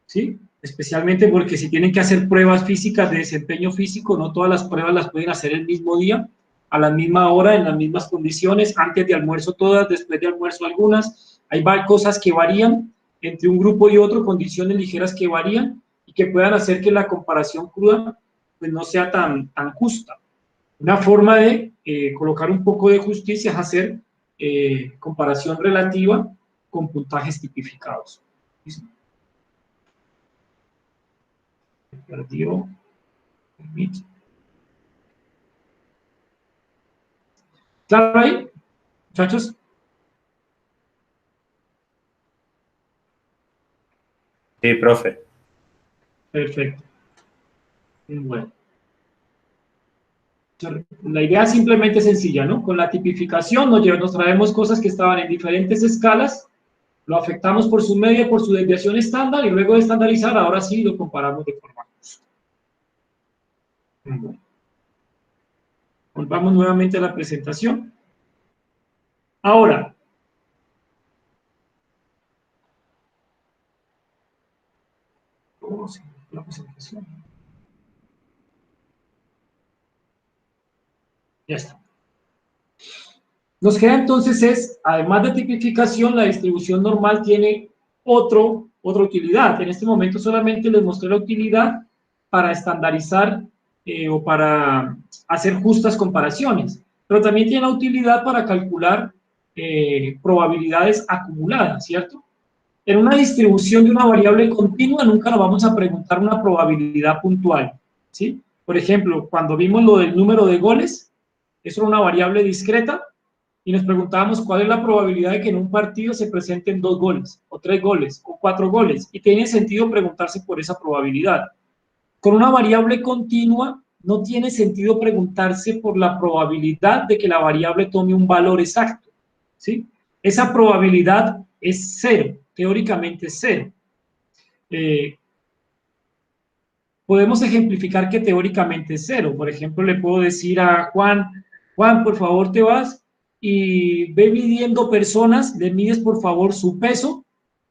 ¿sí? Especialmente porque si tienen que hacer pruebas físicas de desempeño físico, no todas las pruebas las pueden hacer el mismo día, a la misma hora, en las mismas condiciones, antes de almuerzo todas, después de almuerzo algunas. Hay cosas que varían entre un grupo y otro, condiciones ligeras que varían y que puedan hacer que la comparación cruda pues no sea tan justa. Una forma de colocar un poco de justicia es hacer comparación relativa con puntajes tipificados. ¿Listo? Perdió. ¿Claro ahí, muchachos? Sí, profe. Perfecto. Bueno. La idea simplemente es sencilla, ¿no? Con la tipificación nos traemos cosas que estaban en diferentes escalas, lo afectamos por su media, por su desviación estándar, y luego de estandarizar, ahora sí lo comparamos de forma justa. Bueno. Volvamos nuevamente a la presentación. Ahora, la presentación. Ya está. Nos queda entonces además de tipificación, la distribución normal tiene otra utilidad. En este momento solamente les mostré la utilidad para estandarizar o para hacer justas comparaciones, pero también tiene la utilidad para calcular probabilidades acumuladas, ¿cierto? En una distribución de una variable continua nunca nos vamos a preguntar una probabilidad puntual, ¿sí? Por ejemplo, cuando vimos lo del número de goles, eso era una variable discreta, y nos preguntábamos cuál es la probabilidad de que en un partido se presenten 2 goles, o 3 goles, o 4 goles, y tiene sentido preguntarse por esa probabilidad. Con una variable continua no tiene sentido preguntarse por la probabilidad de que la variable tome un valor exacto, ¿sí? Esa probabilidad es 0, teóricamente es 0. Podemos ejemplificar que teóricamente es 0. Por ejemplo, le puedo decir a Juan, por favor te vas y ve midiendo personas, le mides por favor su peso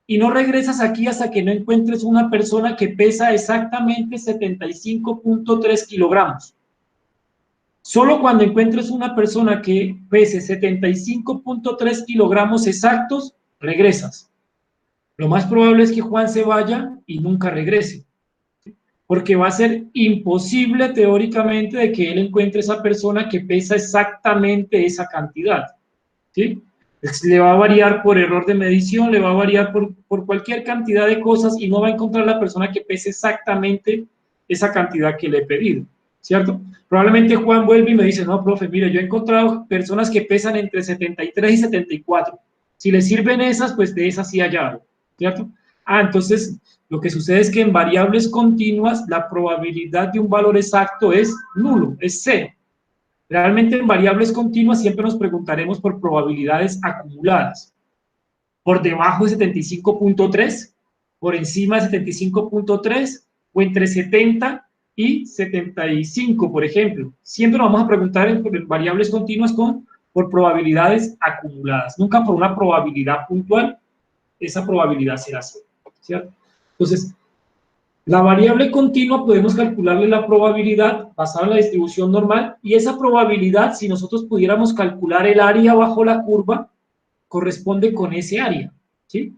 y no regresas aquí hasta que no encuentres una persona que pesa exactamente 75.3 kilogramos. Solo cuando encuentres una persona que pese 75.3 kilogramos exactos, regresas. Lo más probable es que Juan se vaya y nunca regrese, porque va a ser imposible teóricamente de que él encuentre esa persona que pesa exactamente esa cantidad, ¿sí? Le va a variar por error de medición, le va a variar por cualquier cantidad de cosas y no va a encontrar la persona que pese exactamente esa cantidad que le he pedido, ¿cierto? Probablemente Juan vuelve y me dice, no, profe, mire, yo he encontrado personas que pesan entre 73 y 74. Si le sirven esas, pues de esas sí hay algo, ¿cierto? Entonces, lo que sucede es que en variables continuas la probabilidad de un valor exacto es nulo, es 0. Realmente en variables continuas siempre nos preguntaremos por probabilidades acumuladas. Por debajo de 75.3, por encima de 75.3 o entre 70 y 75, por ejemplo. Siempre nos vamos a preguntar en variables continuas por probabilidades acumuladas, nunca por una probabilidad puntual. Esa probabilidad será 0, ¿cierto? Entonces, la variable continua podemos calcularle la probabilidad basada en la distribución normal, y esa probabilidad, si nosotros pudiéramos calcular el área bajo la curva, corresponde con ese área, ¿sí?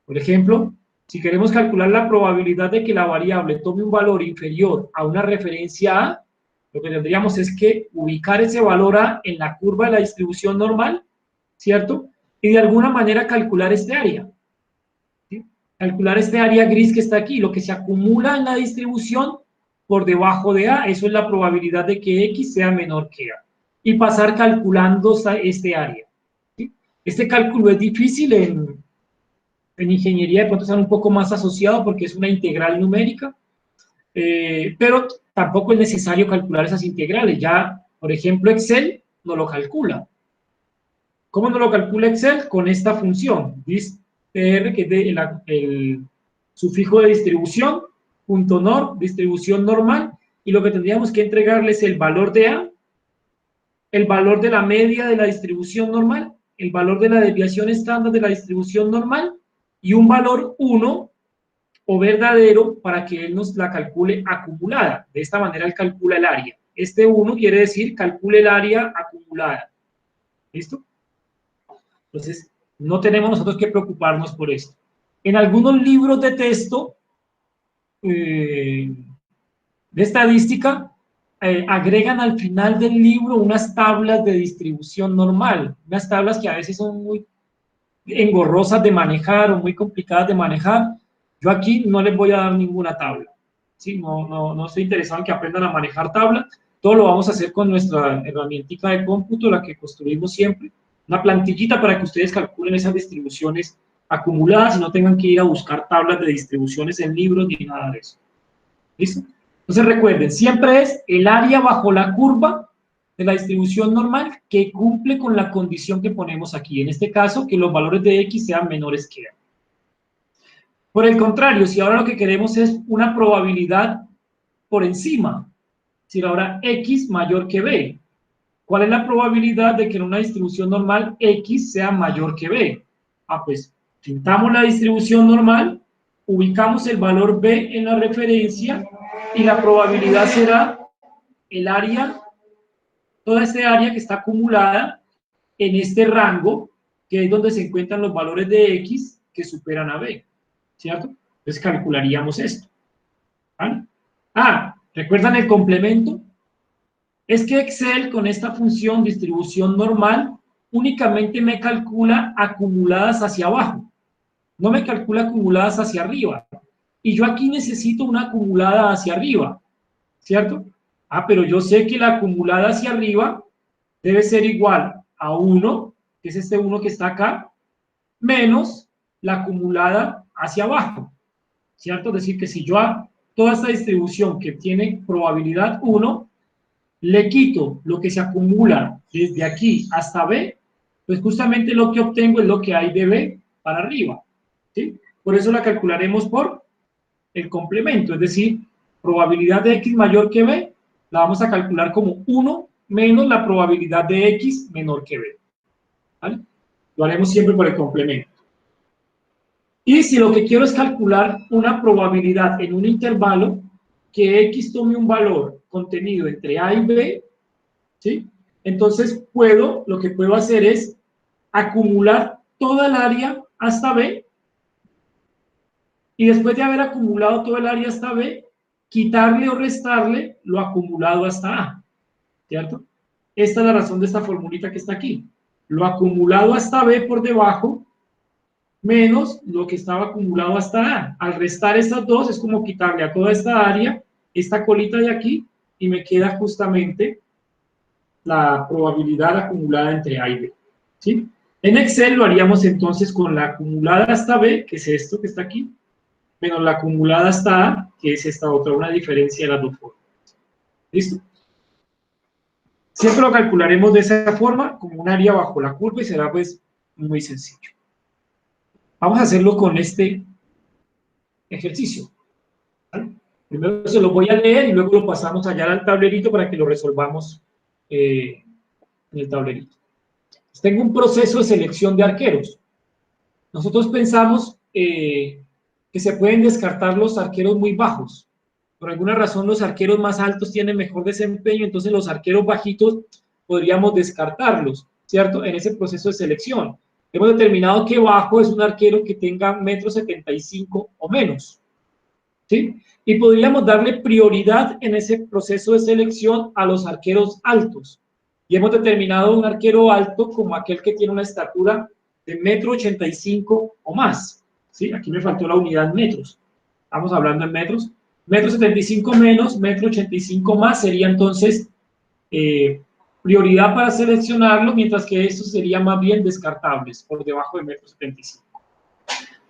Por ejemplo, si queremos calcular la probabilidad de que la variable tome un valor inferior a una referencia A, lo que tendríamos es que ubicar ese valor A en la curva de la distribución normal, ¿cierto? Y de alguna manera calcular este área. Calcular este área gris que está aquí, lo que se acumula en la distribución por debajo de A, eso es la probabilidad de que X sea menor que A, y pasar calculando este área, ¿sí? Este cálculo es difícil en ingeniería, de pronto está un poco más asociado porque es una integral numérica, pero tampoco es necesario calcular esas integrales. Ya, por ejemplo, Excel no lo calcula. ¿Cómo no lo calcula Excel? Con esta función, distr, que es el sufijo de distribución, punto .nor, distribución normal, y lo que tendríamos que entregarle es el valor de A, el valor de la media de la distribución normal, el valor de la desviación estándar de la distribución normal, y un valor 1 o verdadero para que él nos la calcule acumulada. De esta manera él calcula el área. Este 1 quiere decir calcule el área acumulada. ¿Listo? Entonces, no tenemos nosotros que preocuparnos por esto. En algunos libros de texto de estadística, agregan al final del libro unas tablas de distribución normal, unas tablas que a veces son muy engorrosas de manejar o muy complicadas de manejar. Yo aquí no les voy a dar ninguna tabla, ¿sí? No estoy interesado en que aprendan a manejar tablas, todo lo vamos a hacer con nuestra herramientica de cómputo, la que construimos siempre, una plantillita para que ustedes calculen esas distribuciones acumuladas y no tengan que ir a buscar tablas de distribuciones en libros ni nada de eso. ¿Listo? Entonces recuerden, siempre es el área bajo la curva de la distribución normal que cumple con la condición que ponemos aquí. En este caso, que los valores de X sean menores que A. Por el contrario, si ahora lo que queremos es una probabilidad por encima, si ahora X mayor que B, ¿cuál es la probabilidad de que en una distribución normal X sea mayor que B? Pues pintamos la distribución normal, ubicamos el valor B en la referencia y la probabilidad será el área, toda esta área que está acumulada en este rango, que es donde se encuentran los valores de X que superan a B, ¿cierto? Entonces calcularíamos esto, ¿vale? ¿Recuerdan el complemento? Es que Excel con esta función distribución normal únicamente me calcula acumuladas hacia abajo, no me calcula acumuladas hacia arriba. Y yo aquí necesito una acumulada hacia arriba, ¿cierto? Pero yo sé que la acumulada hacia arriba debe ser igual a 1, que es este 1 que está acá, menos la acumulada hacia abajo, ¿cierto? Es decir, que si yo a toda esta distribución que tiene probabilidad 1, le quito lo que se acumula desde aquí hasta B, pues justamente lo que obtengo es lo que hay de B para arriba, ¿sí? Por eso la calcularemos por el complemento, es decir, probabilidad de X mayor que B, la vamos a calcular como 1 menos la probabilidad de X menor que B, ¿vale? Lo haremos siempre por el complemento. Y si lo que quiero es calcular una probabilidad en un intervalo, que X tome un valor contenido entre A y B, ¿sí? Entonces lo que puedo hacer es acumular toda el área hasta B, y después de haber acumulado todo el área hasta B, quitarle o restarle lo acumulado hasta A, ¿cierto? Esta es la razón de esta formulita que está aquí. Lo acumulado hasta B por debajo, menos lo que estaba acumulado hasta A. Al restar estas dos, es como quitarle a toda esta área, esta colita de aquí, y me queda justamente la probabilidad acumulada entre A y B, ¿sí? En Excel lo haríamos entonces con la acumulada hasta B, que es esto que está aquí, menos la acumulada hasta A, que es esta otra, una diferencia de las dos formas. ¿Listo? Siempre lo calcularemos de esa forma, como un área bajo la curva, y será pues muy sencillo. Vamos a hacerlo con este ejercicio, ¿vale? Primero se lo voy a leer y luego lo pasamos allá al tablerito para que lo resolvamos en el tablerito. Tengo un proceso de selección de arqueros. Nosotros pensamos que se pueden descartar los arqueros muy bajos. Por alguna razón los arqueros más altos tienen mejor desempeño, entonces los arqueros bajitos podríamos descartarlos, ¿cierto? En ese proceso de selección. Hemos determinado que bajo es un arquero que tenga 1,75 m o menos, ¿sí? Y podríamos darle prioridad en ese proceso de selección a los arqueros altos. Y hemos determinado un arquero alto como aquel que tiene una estatura de 1,85 m o más, ¿sí? Aquí me faltó la unidad en metros. Estamos hablando en metros. 1,75 m menos, 1,85 m más sería entonces prioridad para seleccionarlo, mientras que estos serían más bien descartables, por debajo de 1,75 m.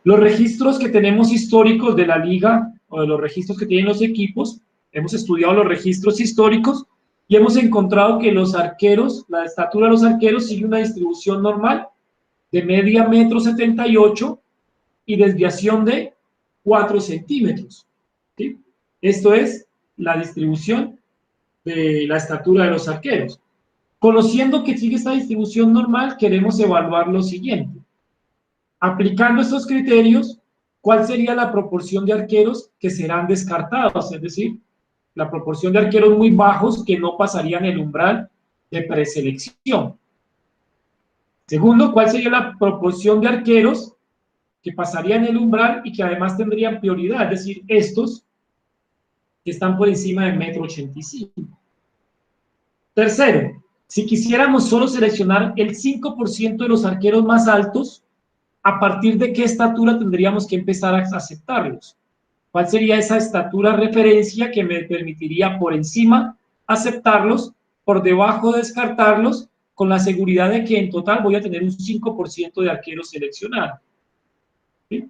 Los registros que tenemos históricos de la liga, o de los registros que tienen los equipos, hemos estudiado los registros históricos y hemos encontrado que los arqueros, la estatura de los arqueros sigue una distribución normal de media 1,78 m y desviación de 4 centímetros, ¿sí? Esto es la distribución de la estatura de los arqueros. Conociendo que sigue esta distribución normal, queremos evaluar lo siguiente. Aplicando estos criterios, ¿cuál sería la proporción de arqueros que serán descartados? Es decir, la proporción de arqueros muy bajos que no pasarían el umbral de preselección. Segundo, ¿cuál sería la proporción de arqueros que pasarían el umbral y que además tendrían prioridad? Es decir, estos que están por encima de 1,85 m. Tercero, si quisiéramos solo seleccionar el 5% de los arqueros más altos, ¿a partir de qué estatura tendríamos que empezar a aceptarlos? ¿Cuál sería esa estatura referencia que me permitiría por encima aceptarlos, por debajo descartarlos, con la seguridad de que en total voy a tener un 5% de arqueros seleccionados? ¿Sí?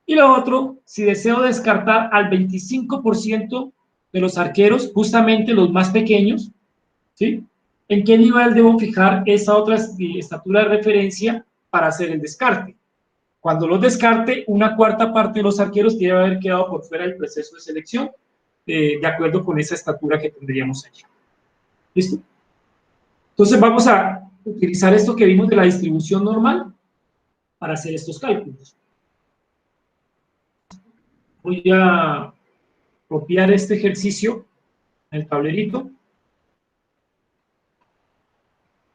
Y lo otro, si deseo descartar al 25% de los arqueros, justamente los más pequeños, ¿sí? ¿En qué nivel debo fijar esa otra estatura de referencia para hacer el descarte? Cuando los descarte, una cuarta parte de los arqueros debe haber quedado por fuera del proceso de selección, de acuerdo con esa estatura que tendríamos allí. ¿Listo? Entonces vamos a utilizar esto que vimos de la distribución normal para hacer estos cálculos. Voy a copiar este ejercicio en el tablerito.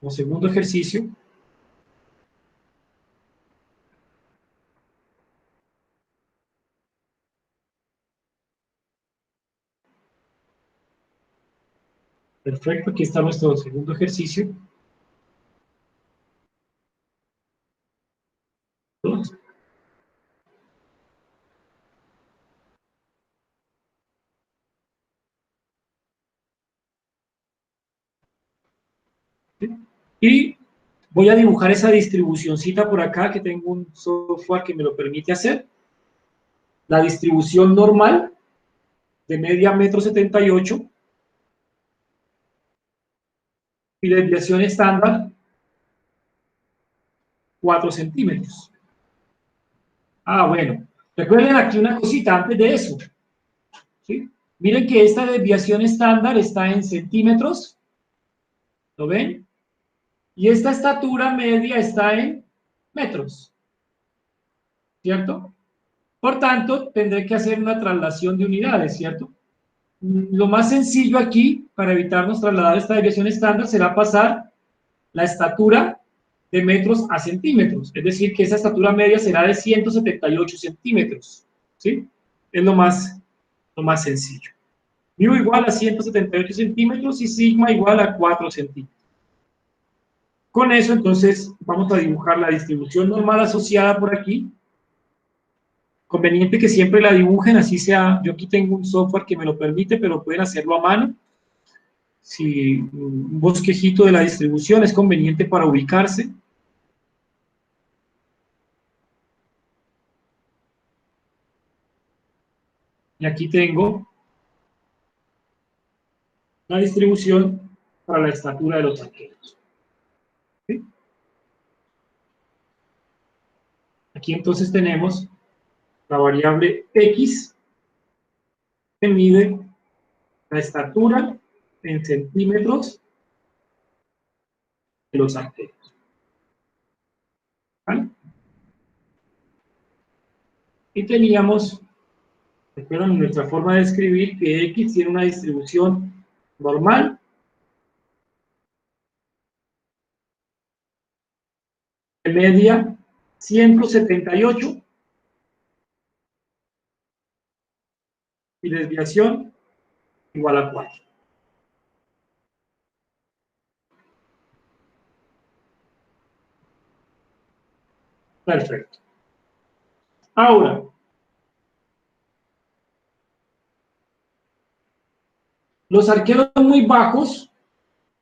Como segundo ejercicio. Perfecto, aquí está nuestro segundo ejercicio. Y voy a dibujar esa distribucióncita por acá, que tengo un software que me lo permite hacer. La distribución normal, de media 1,78 m, y la desviación estándar, 4 centímetros. Ah, bueno. Recuerden aquí una cosita antes de eso, ¿sí? Miren que esta desviación estándar está en centímetros. ¿Lo ven? Y esta estatura media está en metros, ¿cierto? Por tanto, tendré que hacer una traslación de unidades, ¿cierto? Lo más sencillo aquí, para evitarnos trasladar esta desviación estándar, será pasar la estatura de metros a centímetros. Es decir, que esa estatura media será de 178 centímetros, ¿sí? Es lo más sencillo. Mu igual a 178 centímetros y sigma igual a 4 centímetros. Con eso, entonces, vamos a dibujar la distribución normal asociada por aquí. Conveniente que siempre la dibujen, así sea. Yo aquí tengo un software que me lo permite, pero pueden hacerlo a mano. Si un bosquejito de la distribución es conveniente para ubicarse. Y aquí tengo la distribución para la estatura de los arqueros. ¿Sí? Aquí entonces tenemos la variable X, que mide la estatura en centímetros de los arqueros. ¿Vale? Y teníamos, recuerdan nuestra forma de escribir, que X tiene una distribución normal de media 178 y desviación igual a 4. Perfecto. Ahora, los arqueros muy bajos,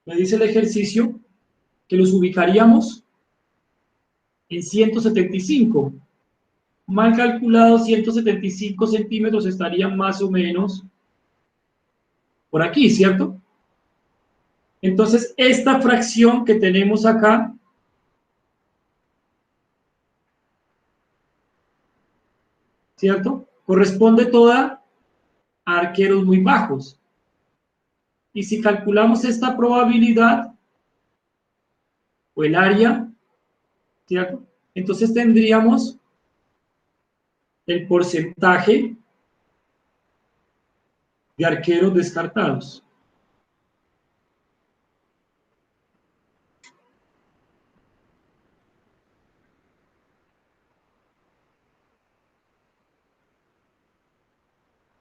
me dice el ejercicio, que los ubicaríamos en 175. Mal calculado, 175 centímetros estarían más o menos por aquí, ¿cierto? Entonces, esta fracción que tenemos acá, ¿cierto? Corresponde toda a arqueros muy bajos. Y si calculamos esta probabilidad, o el área, ¿cierto? Entonces tendríamos el porcentaje de arqueros descartados.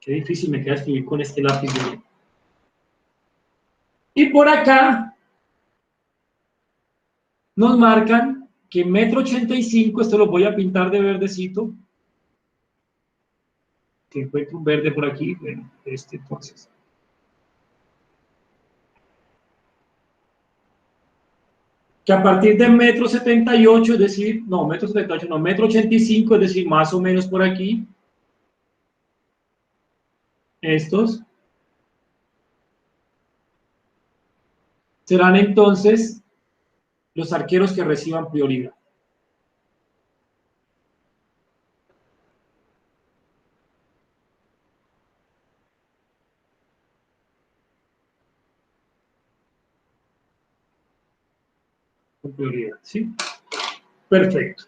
Qué difícil me queda escribir con este lápiz. Y por acá nos marcan que 1,85 m, esto lo voy a pintar de verdecito, que encuentro un verde por aquí, bueno, entonces. Que a partir de 1,78 m, es decir, no, 1,78 m, no, 1,85 m, es decir, más o menos por aquí, estos serán entonces los arqueros que reciban prioridad. Con prioridad, ¿sí? Perfecto.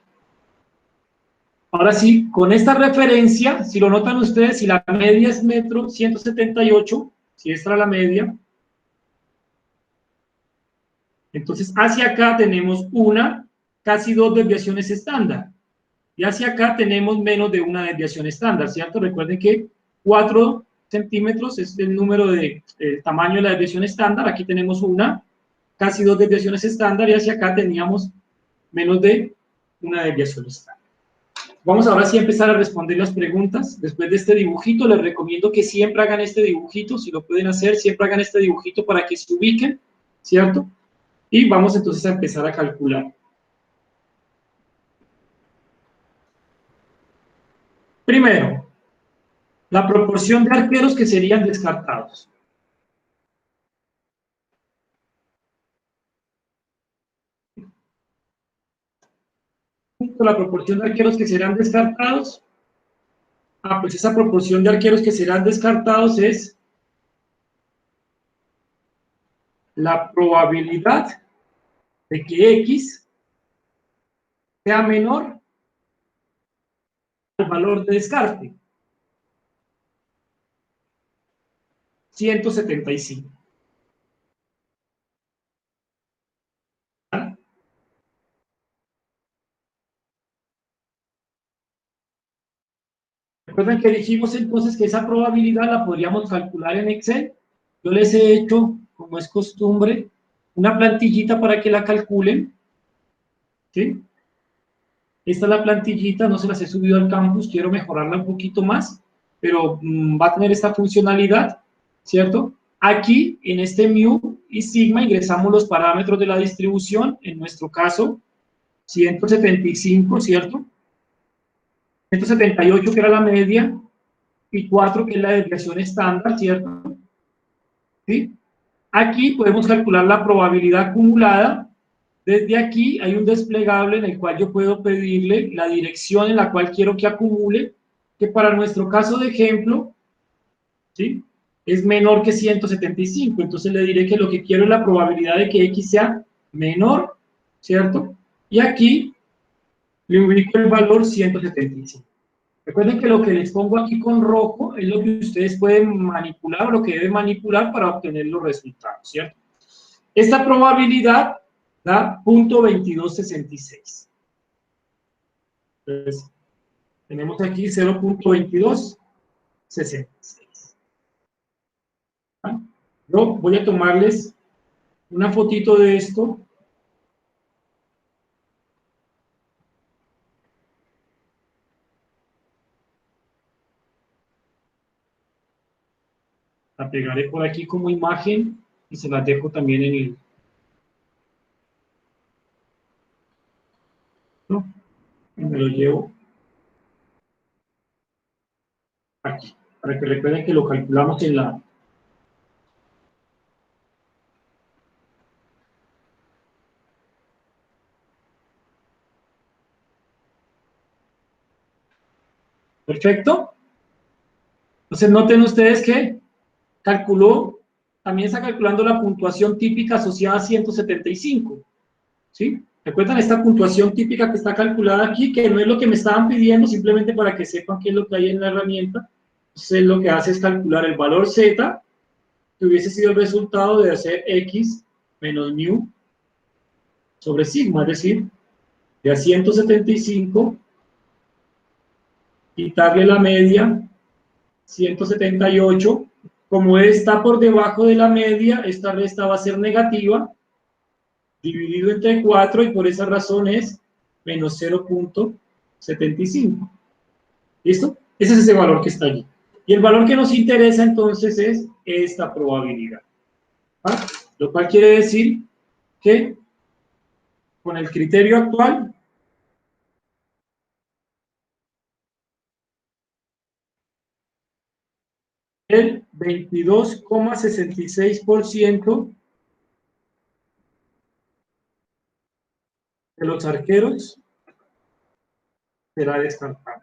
Ahora sí, con esta referencia, si lo notan ustedes, si la media es 1,178 m, si esta era la media, entonces hacia acá tenemos casi dos desviaciones estándar. Y hacia acá tenemos menos de una desviación estándar, ¿cierto? Recuerden que 4 centímetros es el tamaño de la desviación estándar. Aquí tenemos casi dos desviaciones estándar, y hacia acá teníamos menos de una desviación estándar. Vamos ahora sí a empezar a responder las preguntas. Después de este dibujito, les recomiendo que siempre hagan este dibujito, si lo pueden hacer, siempre hagan este dibujito para que se ubiquen, ¿cierto? Y vamos entonces a empezar a calcular. Primero, la proporción de arqueros que serían descartados. La proporción de arqueros que serán descartados. Pues esa proporción de arqueros que serán descartados es la probabilidad de que X sea menor al valor de descarte, 175. Recuerden que dijimos entonces que esa probabilidad la podríamos calcular en Excel. Yo les he hecho, como es costumbre, una plantillita para que la calculen, ¿sí? Esta es la plantillita, no se las he subido al campus, quiero mejorarla un poquito más, pero va a tener esta funcionalidad, ¿cierto? Aquí, en este mu y sigma, ingresamos los parámetros de la distribución, en nuestro caso, 175, ¿cierto? 178, que era la media, y 4, que es la desviación estándar, ¿cierto? ¿Sí? Aquí podemos calcular la probabilidad acumulada. Desde aquí hay un desplegable en el cual yo puedo pedirle la dirección en la cual quiero que acumule, que para nuestro caso de ejemplo, ¿sí?, es menor que 175. Entonces le diré que lo que quiero es la probabilidad de que X sea menor, ¿cierto? Y aquí le ubico el valor 175. Recuerden que lo que les pongo aquí con rojo es lo que ustedes pueden manipular o lo que deben manipular para obtener los resultados, ¿cierto? Esta probabilidad da 0.2266. Entonces, tenemos aquí 0.2266. Yo voy a tomarles una fotito de esto. La pegaré por aquí como imagen y se las dejo también en el... ¿no? Y me lo llevo aquí, para que recuerden que lo calculamos en la... ¿Perfecto? Entonces noten ustedes que también está calculando la puntuación típica asociada a 175, ¿sí? ¿Recuerdan esta puntuación típica que está calculada aquí, que no es lo que me estaban pidiendo, simplemente para que sepan qué es lo que hay en la herramienta? Entonces lo que hace es calcular el valor Z, que hubiese sido el resultado de hacer X menos mu sobre sigma, es decir, de a 175, quitarle la media, 178, como está por debajo de la media, esta resta va a ser negativa, dividido entre 4, y por esa razón es menos 0.75. ¿Listo? Ese es ese valor que está allí. Y el valor que nos interesa entonces es esta probabilidad. ¿Ah? Lo cual quiere decir que con el criterio actual, el 22,66% de los arqueros será descartado.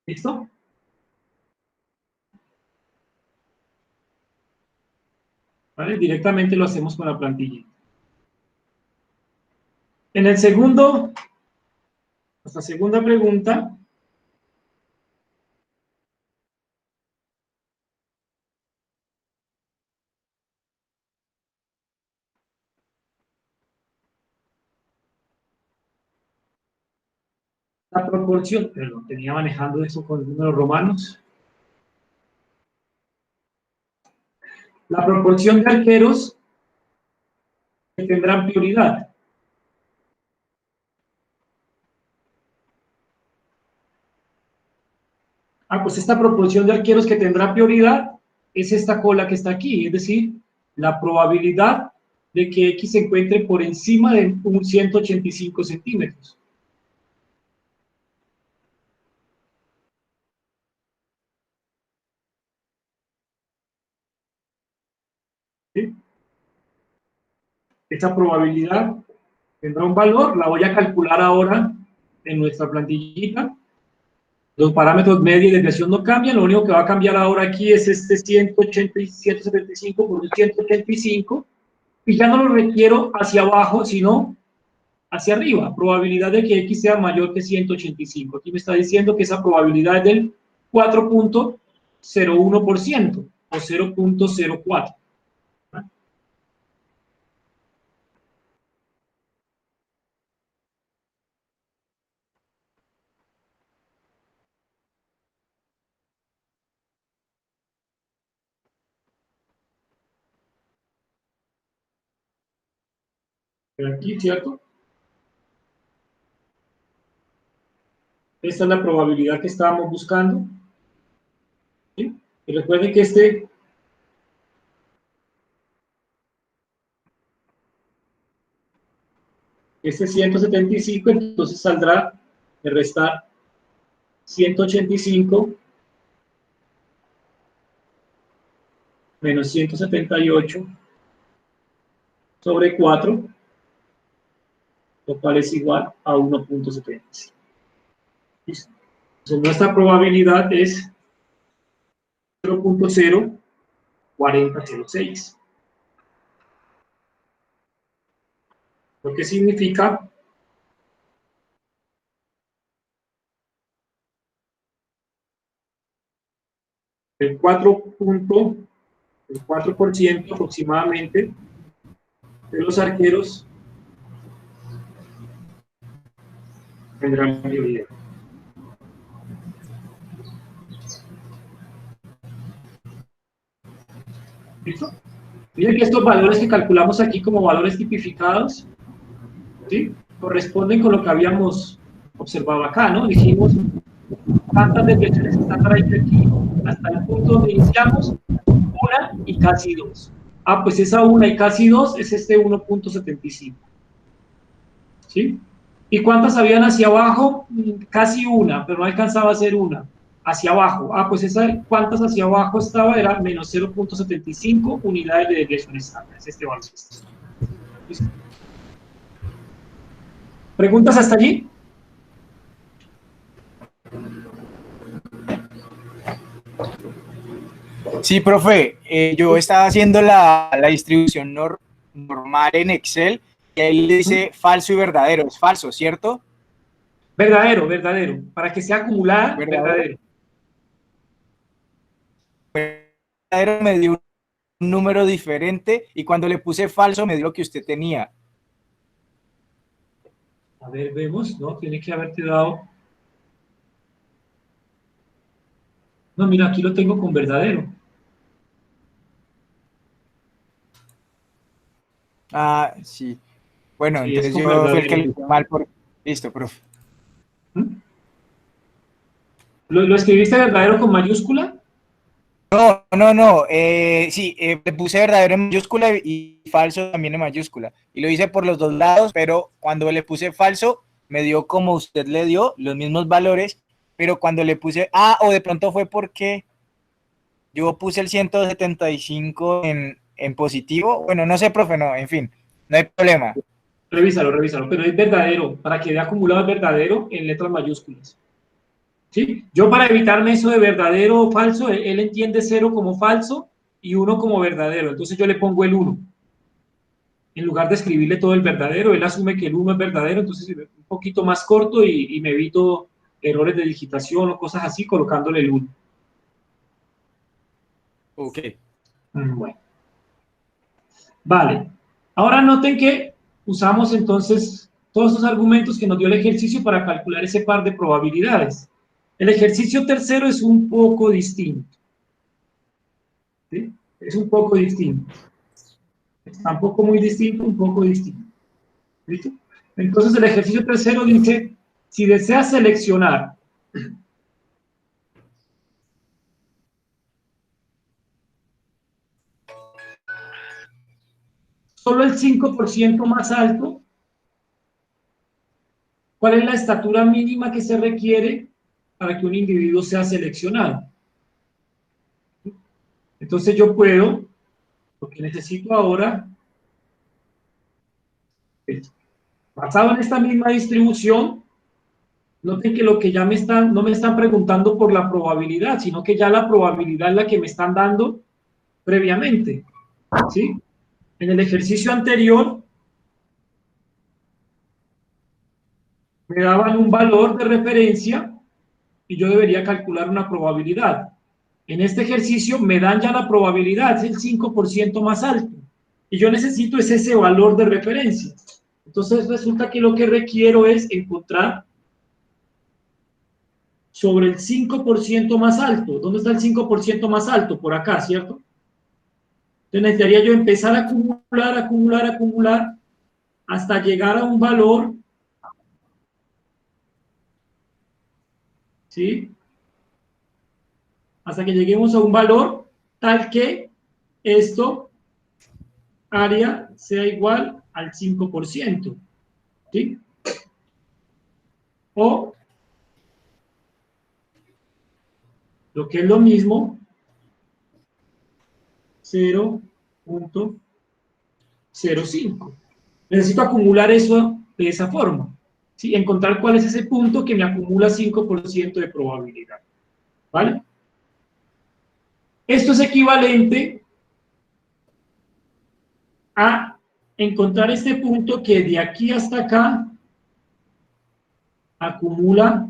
¿Listo? ¿Vale? Directamente lo hacemos con la plantilla. En el segundo, nuestra segunda pregunta, la proporción, perdón, tenía manejando eso con números romanos, la proporción de arqueros que tendrán prioridad. Pues esta proporción de arqueros que tendrá prioridad es esta cola que está aquí, es decir, la probabilidad de que X se encuentre por encima de un 185 centímetros. ¿Sí? Esta probabilidad tendrá un valor, la voy a calcular ahora en nuestra plantillita. Los parámetros media y desviación no cambian, lo único que va a cambiar ahora aquí es este 180 y 175 por un 185, y ya no lo requiero hacia abajo, sino hacia arriba, probabilidad de que X sea mayor que 185. Aquí me está diciendo que esa probabilidad es del 4.01% o 0.04. Aquí, ¿cierto? Esta es la probabilidad que estábamos buscando. ¿Sí? Y recuerden que este es 175, entonces saldrá de restar 185 menos 178 sobre 4, lo cual es igual a 1.75. Entonces nuestra probabilidad es 0.04006. Lo que significa el 4% aproximadamente de los arqueros tendrán prioridad. ¿Listo? Miren que estos valores que calculamos aquí como valores tipificados, ¿sí?, corresponden con lo que habíamos observado acá, ¿no? Dijimos, ¿cuántas desviaciones están para aquí? Hasta el punto donde iniciamos, 1 y casi 2. Pues esa 1 y casi 2 es este 1.75. ¿Sí? ¿Y cuántas habían hacia abajo? Casi 1, pero no alcanzaba a ser 1. Hacia abajo. Pues esa, ¿cuántas hacia abajo estaba? Era menos 0.75 unidades de desviación estándar. Es este valor. ¿Listo? ¿Preguntas hasta allí? Sí, profe, yo estaba haciendo la distribución normal en Excel y ahí le dice falso y verdadero. Es falso, ¿cierto? Verdadero, verdadero. Para que sea acumulada, verdadero. Verdadero me dio un número diferente y cuando le puse falso me dio lo que usted tenía. A ver, vemos, ¿no? Tiene que haberte dado... No, mira, aquí lo tengo con verdadero. Ah, sí. Bueno, Sí, es entonces con yo fui el que verdadero. lo hice mal por... Listo, profe. ¿Mm? ¿Lo escribiste verdadero con mayúscula? No, no, no. Sí, le puse verdadero en mayúscula y falso también en mayúscula. Y lo hice por los dos lados, pero cuando le puse falso, me dio como usted le dio, los mismos valores, pero cuando le puse... Ah, o de pronto fue porque yo puse el 175 en positivo. Bueno, no sé, profe, no, en fin, no hay problema. Revísalo, revísalo, pero es verdadero, para que vea acumulado es verdadero en letras mayúsculas. ¿Sí? Yo para evitarme eso de verdadero o falso, él entiende 0 como falso y 1 como verdadero, entonces yo le pongo el 1. En lugar de escribirle todo el verdadero, él asume que el 1 es verdadero, entonces un poquito más corto y me evito errores de digitación o cosas así colocándole el 1. Ok. Bueno, vale. Ahora noten que usamos entonces todos esos argumentos que nos dio el ejercicio para calcular ese par de probabilidades. El ejercicio tercero es un poco distinto. ¿Sí? Es un poco distinto. Es tampoco muy distinto, un poco distinto. ¿Listo? Entonces el ejercicio tercero dice, si deseas seleccionar solo el 5% más alto, ¿cuál es la estatura mínima que se requiere para que un individuo sea seleccionado? Entonces yo puedo, lo que necesito ahora, basado en esta misma distribución, noten que lo que ya no me están preguntando por la probabilidad, sino que ya la probabilidad es la que me están dando previamente, ¿sí? En el ejercicio anterior me daban un valor de referencia y yo debería calcular una probabilidad. En este ejercicio me dan ya la probabilidad, es el 5% más alto. Y yo necesito ese valor de referencia. Entonces resulta que lo que requiero es encontrar sobre el 5% más alto. ¿Dónde está el 5% más alto? Por acá, ¿cierto? Entonces necesitaría yo empezar a acumular, acumular, acumular, hasta llegar a un valor, ¿sí? Hasta que lleguemos a un valor tal que esto, área, sea igual al 5%, ¿sí? O, lo que es lo mismo, 0.05. Necesito acumular eso de esa forma, ¿sí? Encontrar cuál es ese punto que me acumula 5% de probabilidad, ¿vale? Esto es equivalente a encontrar este punto que de aquí hasta acá acumula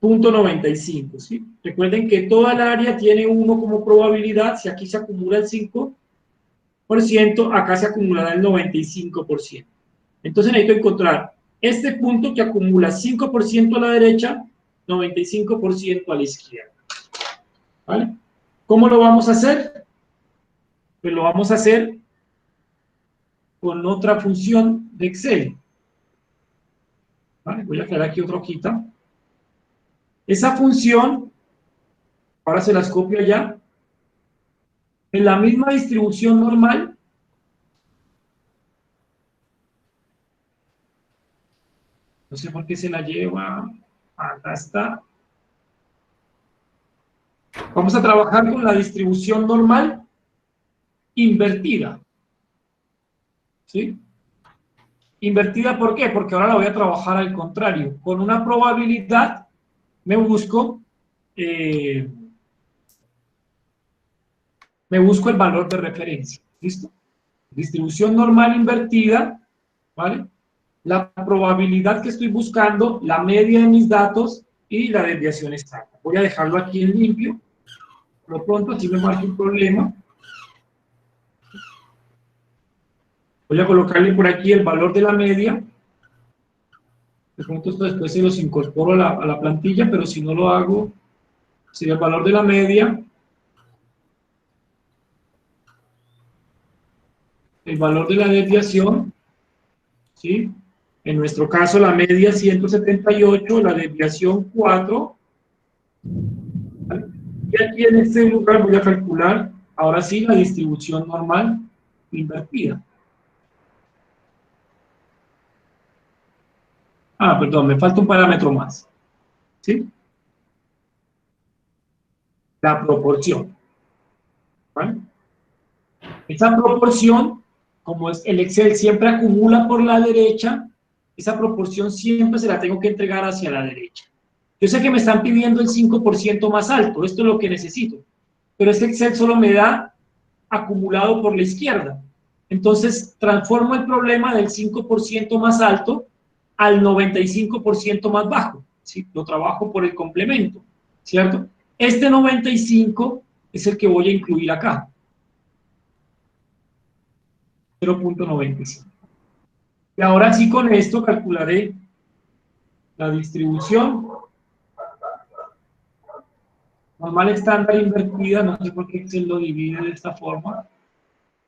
0.95, ¿sí? Recuerden que toda el área tiene 1 como probabilidad, si aquí se acumula el 5%, acá se acumulará el 95%. Entonces necesito encontrar este punto que acumula 5% a la derecha, 95% a la izquierda, ¿vale? ¿Cómo lo vamos a hacer? Pues lo vamos a hacer con otra función de Excel, ¿vale? Voy a crear aquí otra hojita. Esa función, ahora se las copio allá, en la misma distribución normal, no sé por qué se la lleva, acá está. Vamos a trabajar con la distribución normal invertida, ¿sí? Invertida, ¿por qué? Porque ahora la voy a trabajar al contrario. Con una probabilidad me busco el valor de referencia, ¿listo? Distribución normal invertida, ¿vale? La probabilidad que estoy buscando, la media de mis datos y la desviación estándar. Voy a dejarlo aquí en limpio. Por lo pronto, si me marca un problema. Voy a colocarle por aquí el valor de la media. De pronto esto después se los incorporo a la plantilla, pero si no lo hago, sería el valor de la media, el valor de la desviación, ¿sí? En nuestro caso la media 178, la desviación 4, ¿vale? Y aquí en este lugar voy a calcular, ahora sí, la distribución normal invertida. Ah, perdón, me falta un parámetro más, ¿sí? La proporción, ¿vale? Esa proporción, como es el Excel siempre acumula por la derecha, esa proporción siempre se la tengo que entregar hacia la derecha. Yo sé que me están pidiendo el 5% más alto, esto es lo que necesito, pero este Excel solo me da acumulado por la izquierda. Entonces, transformo el problema del 5% más alto al 95% más bajo, ¿sí? Lo trabajo por el complemento, ¿cierto? Este 95 es el que voy a incluir acá. 0.95. Y ahora sí con esto calcularé la distribución normal estándar invertida, no sé por qué se lo divide de esta forma.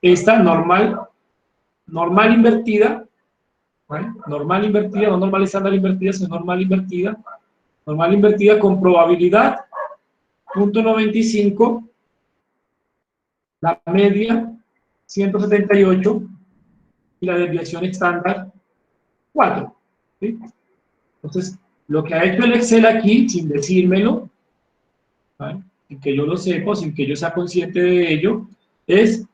Esta normal invertida, ¿vale? Normal invertida, no normal estándar invertida, sino normal invertida con probabilidad, 0.95, la media, 178, y la desviación estándar, 4. ¿Sí? Entonces, lo que ha hecho el Excel aquí, sin decírmelo, ¿vale? Sin que yo lo sepa, sin que yo sea consciente de ello, es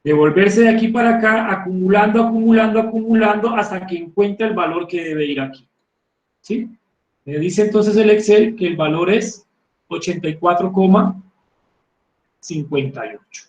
devolverse de aquí para acá, acumulando, acumulando, acumulando, hasta que encuentre el valor que debe ir aquí. ¿Sí? Me dice entonces el Excel que el valor es 84,58.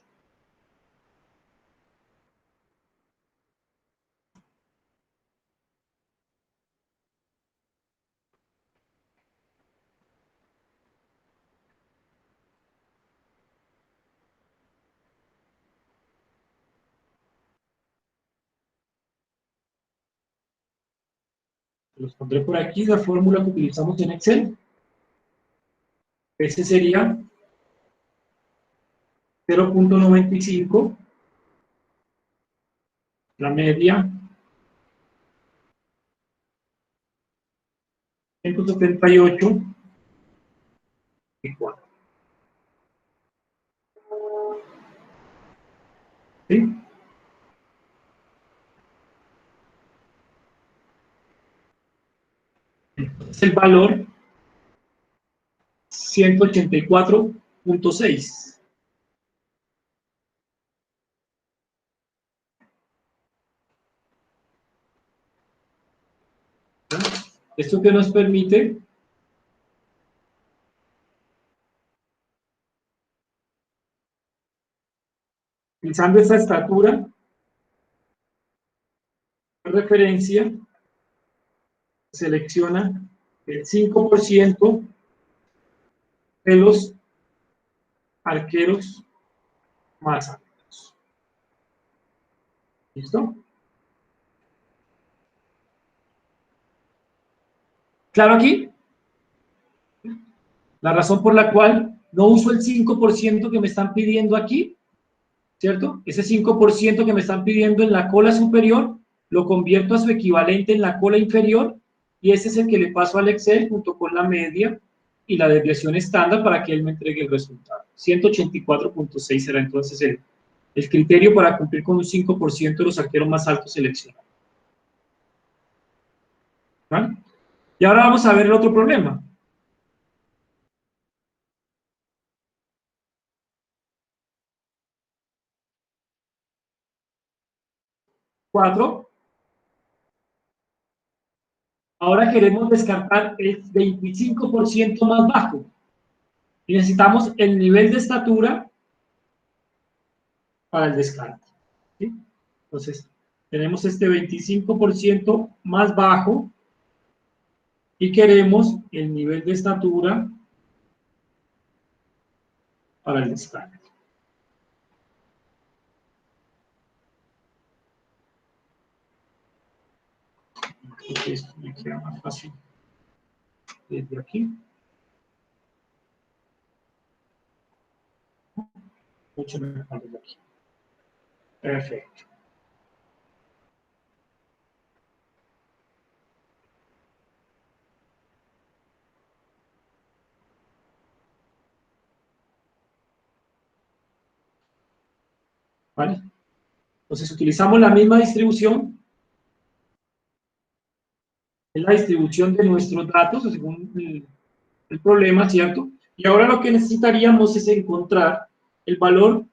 Los pondré por aquí, la fórmula que utilizamos en Excel. Ese sería 0.95, la media, 178 y 4. ¿Sí? Es el valor 184.6. Esto que nos permite utilizando esta estatura de referencia, selecciona el 5% de los arqueros más altos. ¿Listo? ¿Claro aquí? La razón por la cual no uso el 5% que me están pidiendo aquí, ¿cierto? Ese 5% que me están pidiendo en la cola superior, lo convierto a su equivalente en la cola inferior, y ese es el que le paso al Excel junto con la media y la desviación estándar para que él me entregue el resultado. 184.6 será entonces el criterio para cumplir con un 5% de los arqueros más altos seleccionados. ¿Vale? Y ahora vamos a ver el otro problema. Cuatro. Ahora queremos descartar el 25% más bajo. Y necesitamos el nivel de estatura para el descarte. ¿Sí? Entonces, tenemos este 25% más bajo y queremos el nivel de estatura para el descarte. porque esto me queda más fácil desde aquí. Mucho mejor desde aquí. Perfecto. ¿Vale? Entonces utilizamos la misma distribución, es la distribución de nuestros datos según el problema, ¿cierto? Y ahora lo que necesitaríamos es encontrar el valor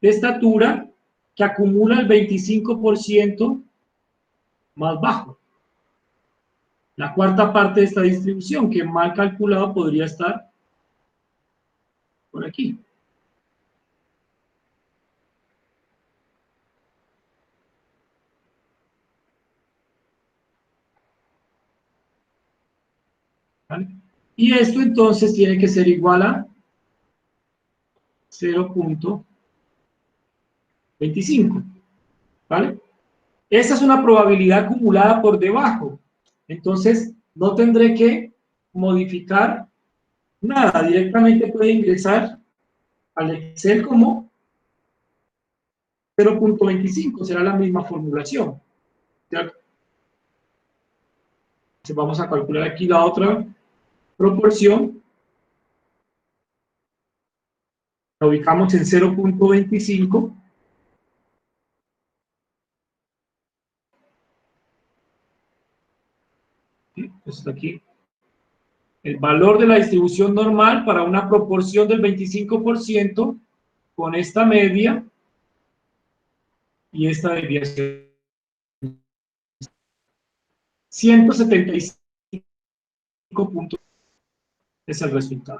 de estatura que acumula el 25% más bajo. La cuarta parte de esta distribución, que mal calculado podría estar por aquí. ¿Vale? Y esto entonces tiene que ser igual a 0.25, ¿vale? Esa es una probabilidad acumulada por debajo. Entonces, no tendré que modificar nada. Directamente puede ingresar al Excel como 0.25. Será la misma formulación, ¿cierto? Entonces, vamos a calcular aquí la otra proporción. La ubicamos en 0.25. Entonces, aquí el valor de la distribución normal para una proporción del 25% con esta media y esta desviación. 175 puntos es el resultado.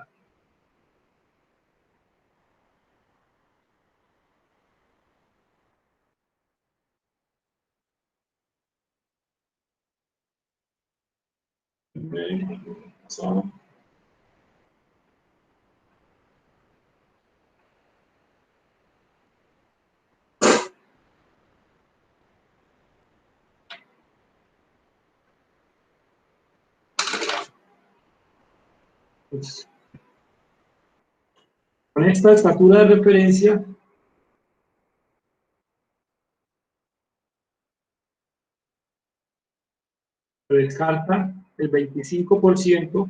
Entonces, con esta estatura de referencia, se descarta el 25%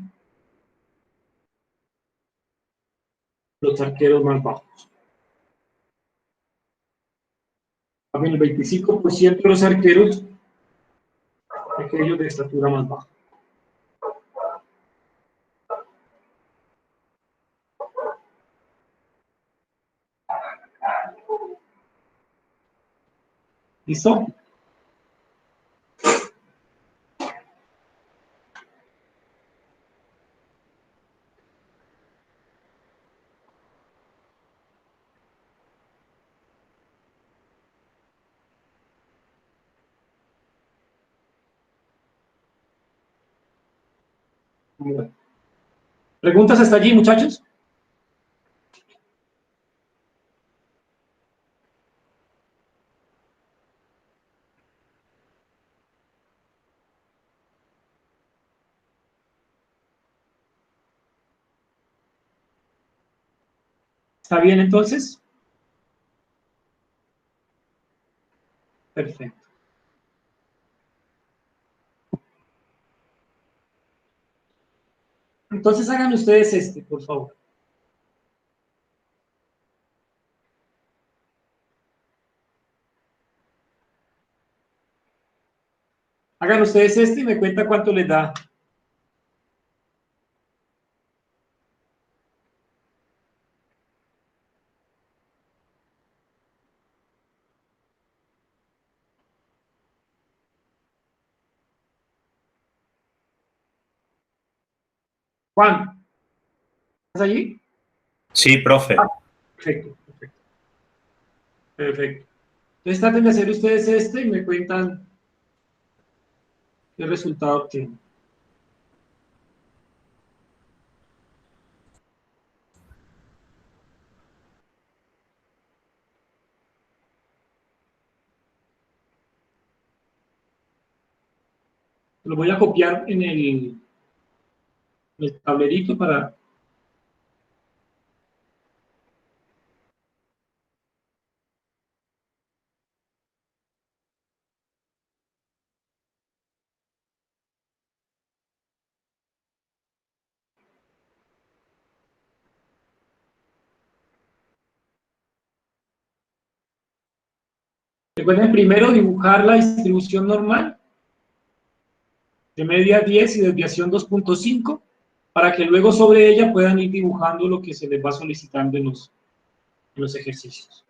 los arqueros más bajos. También el 25% de los arqueros, aquellos de estatura más baja. ¿Listo? Bueno. ¿Preguntas hasta allí, muchachos? ¿Está bien entonces? Perfecto. Entonces hagan ustedes este, por favor. Hagan ustedes este y me cuenta cuánto les da. Juan, ¿estás allí? Sí, profe. Perfecto, perfecto. Perfecto. Entonces traten de hacer ustedes este y me cuentan qué resultado obtienen. Lo voy a copiar en el tablerito para... Recuerden primero dibujar la distribución normal de media 10 y desviación 2.5 para que luego sobre ella puedan ir dibujando lo que se les va solicitando en los ejercicios.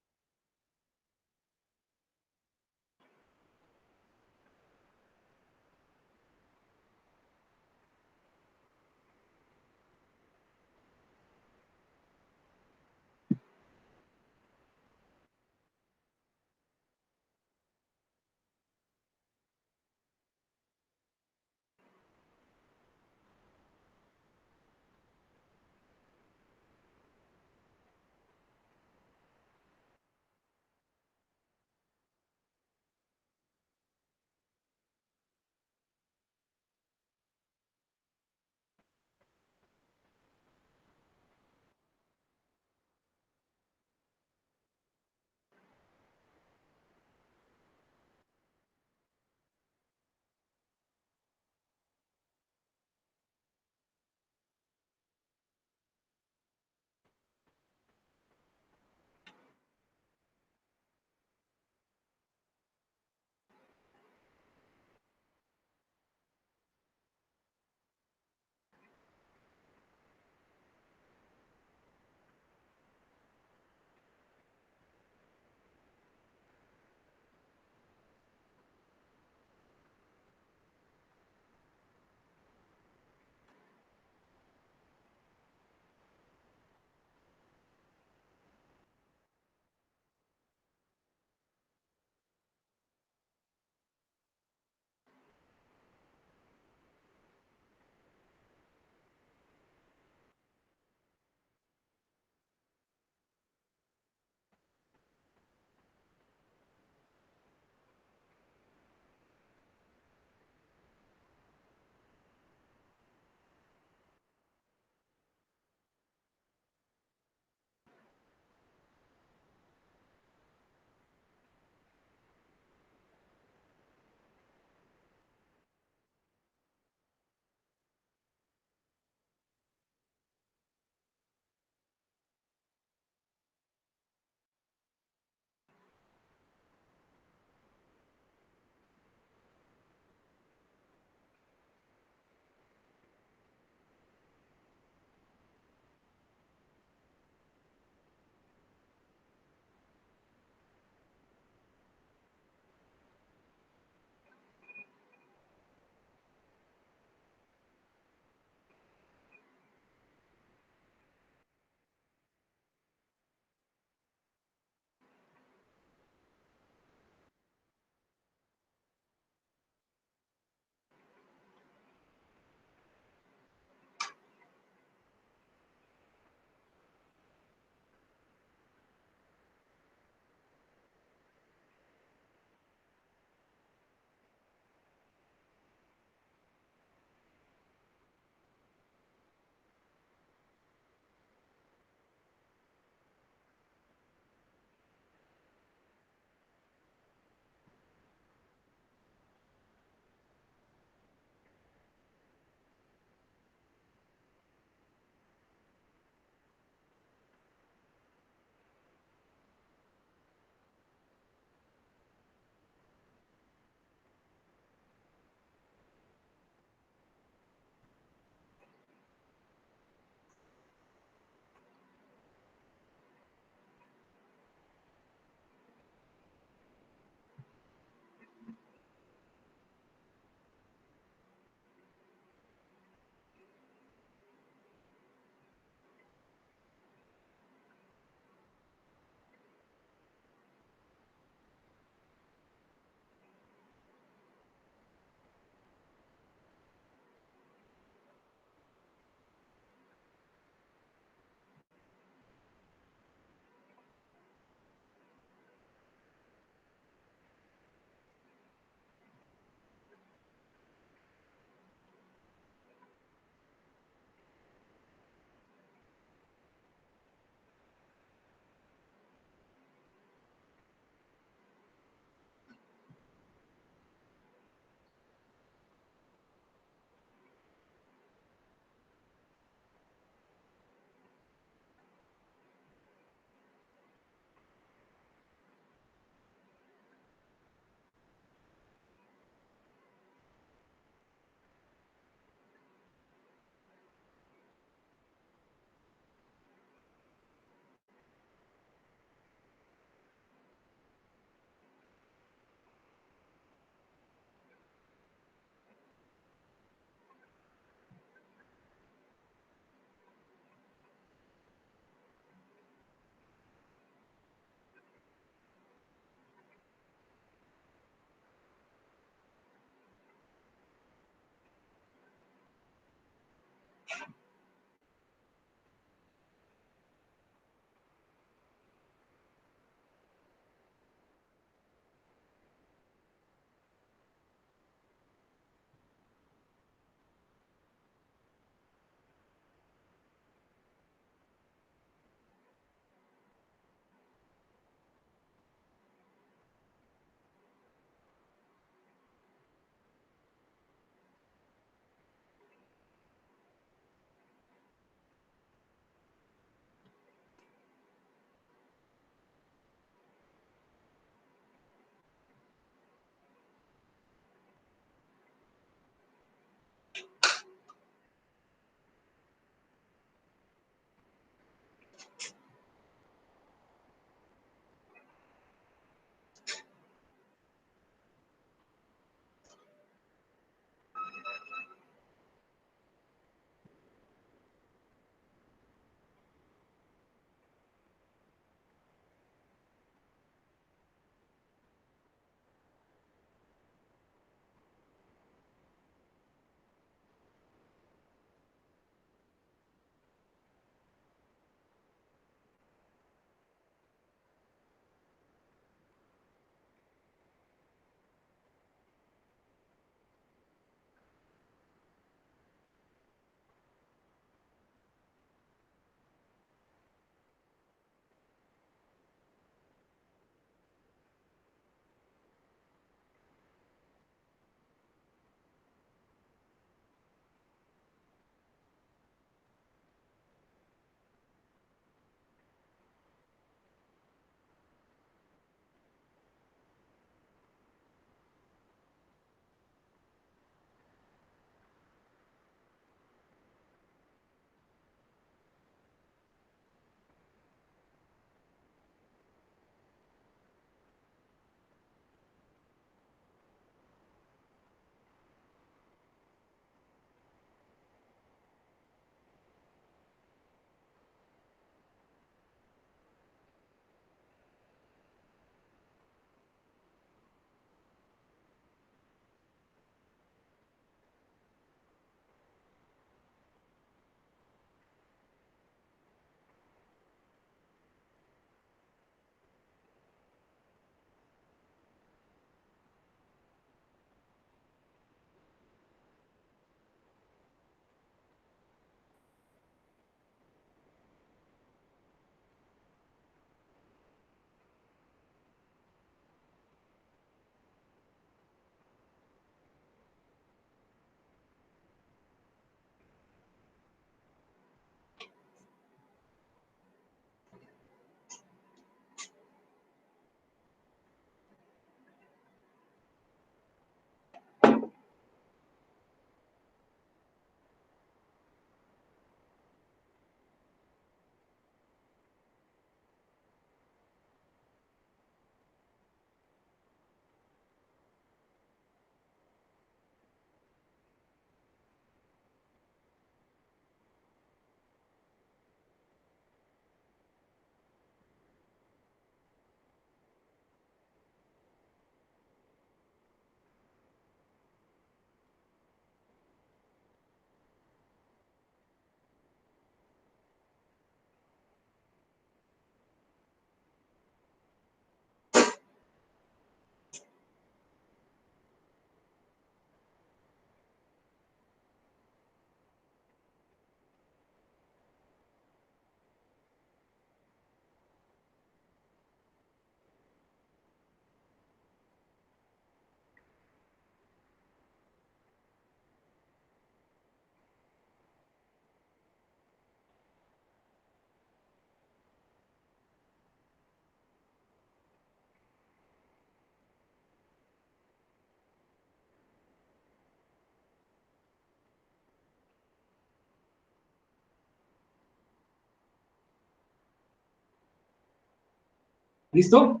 ¿Listo?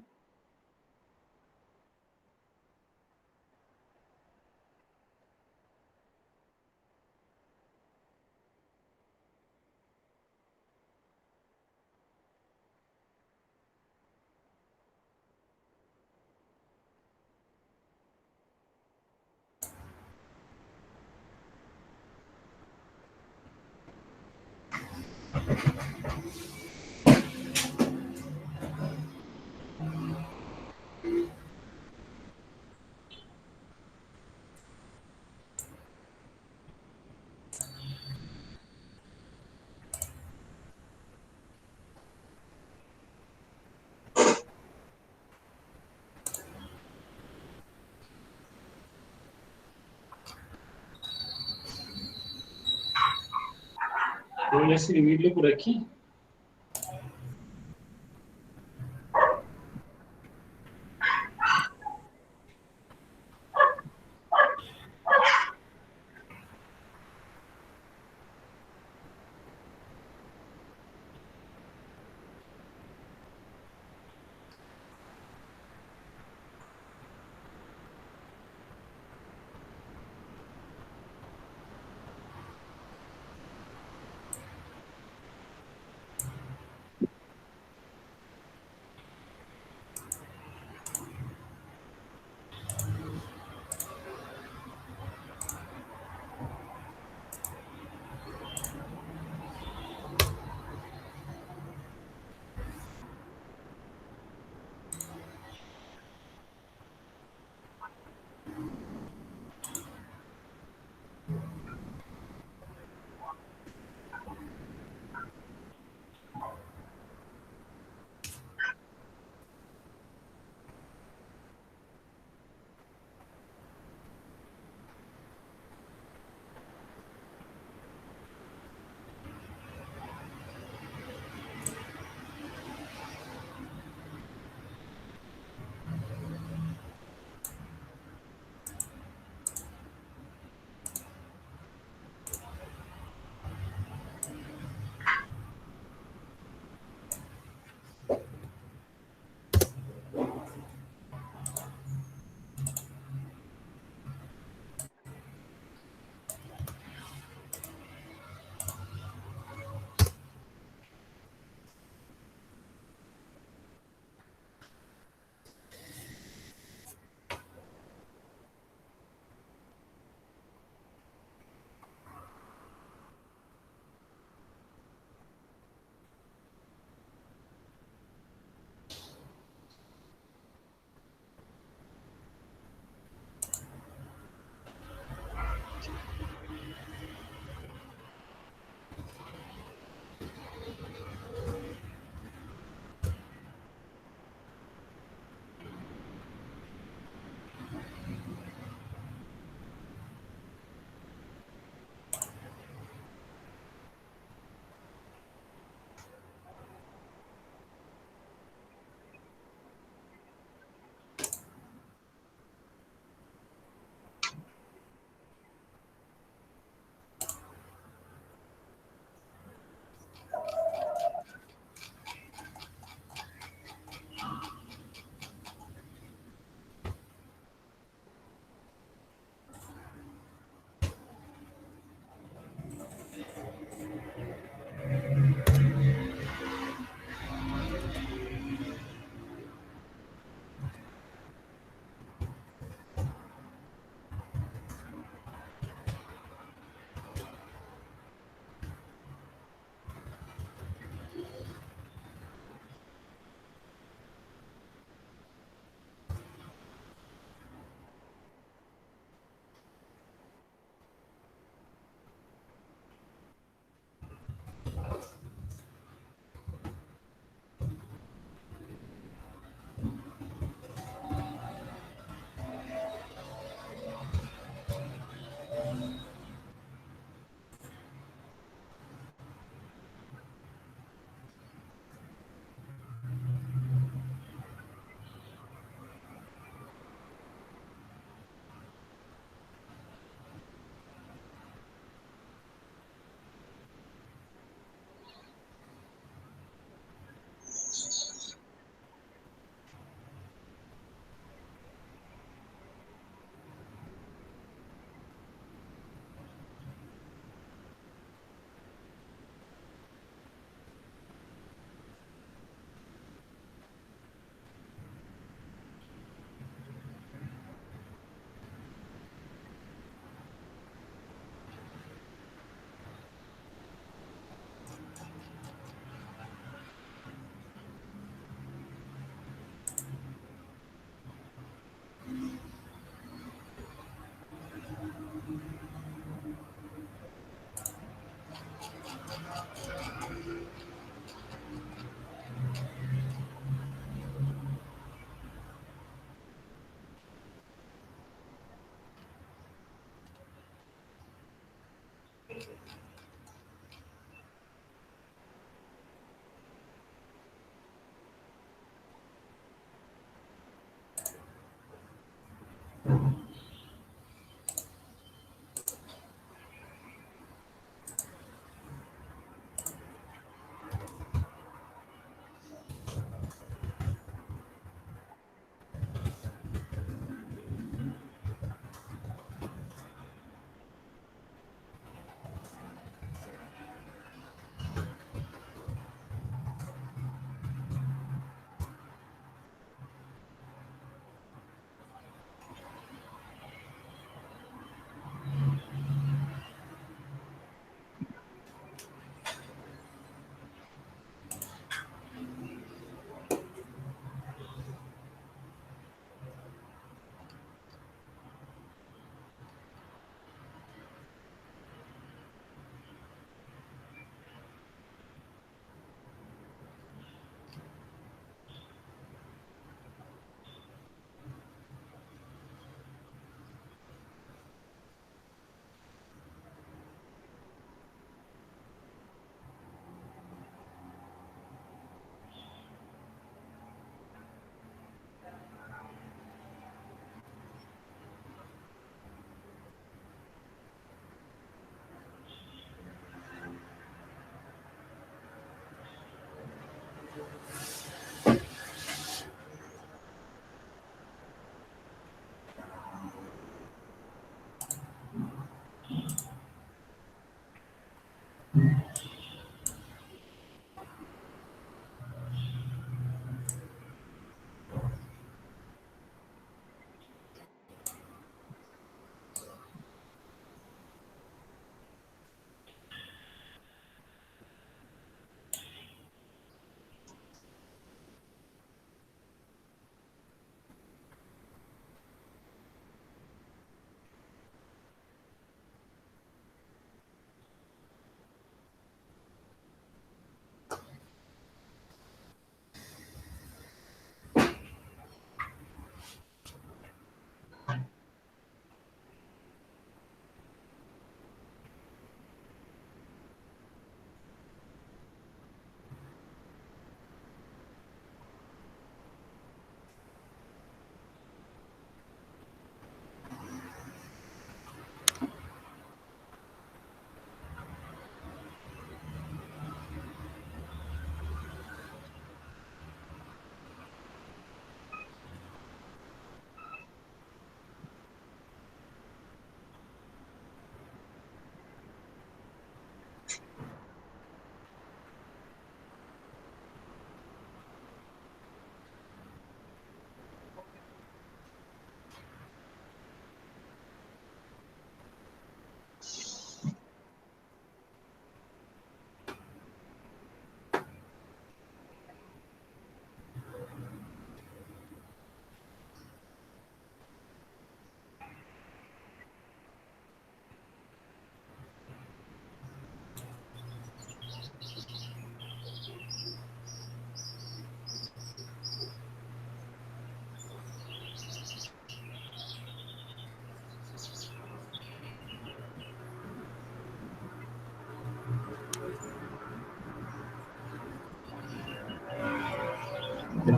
Voy a escribirlo por aquí.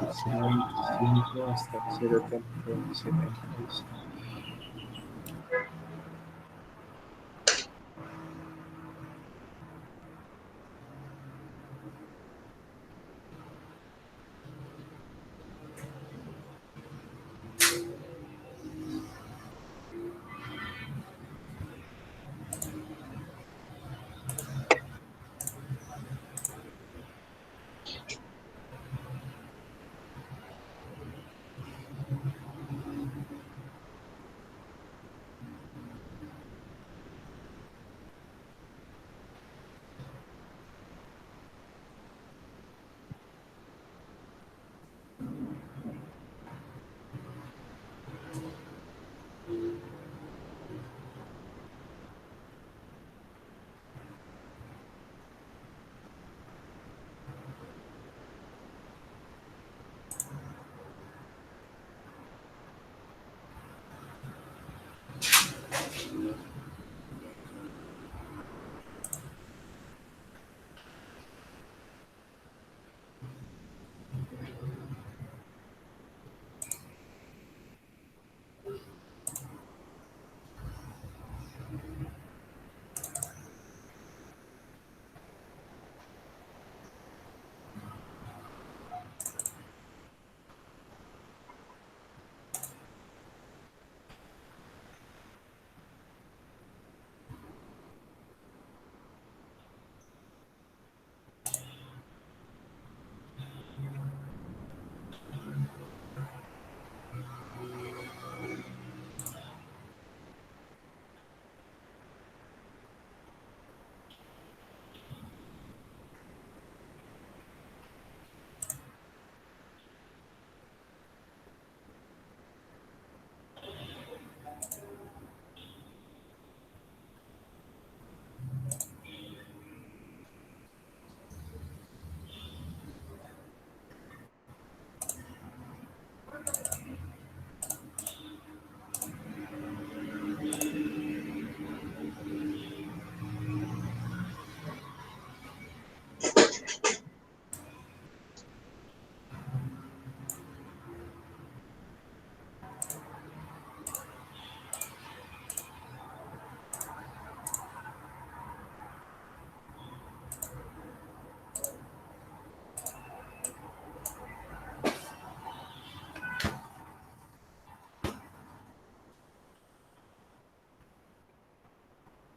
0.25 hasta 0.76.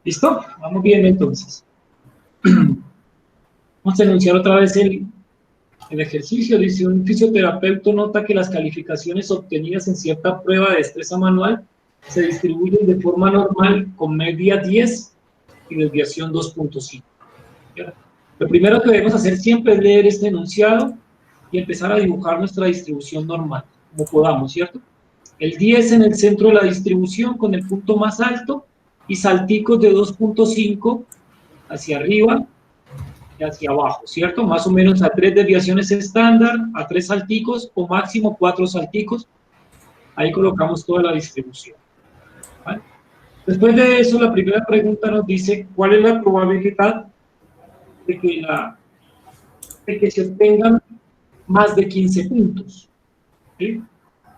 ¿Listo? Vamos bien entonces. Vamos a enunciar otra vez el ejercicio. Dice: un fisioterapeuta nota que las calificaciones obtenidas en cierta prueba de destreza manual se distribuyen de forma normal con media 10 y desviación 2.5. Lo primero que debemos hacer siempre es leer este enunciado y empezar a dibujar nuestra distribución normal, como podamos, ¿cierto? El 10 en el centro de la distribución con el punto más alto y salticos de 2.5 hacia arriba y hacia abajo, ¿cierto? Más o menos a 3 desviaciones estándar, a 3 salticos o máximo 4 salticos. Ahí colocamos toda la distribución, ¿vale? Después de eso, la primera pregunta nos dice: ¿cuál es la probabilidad de que se obtengan más de 15 puntos? ¿Sí?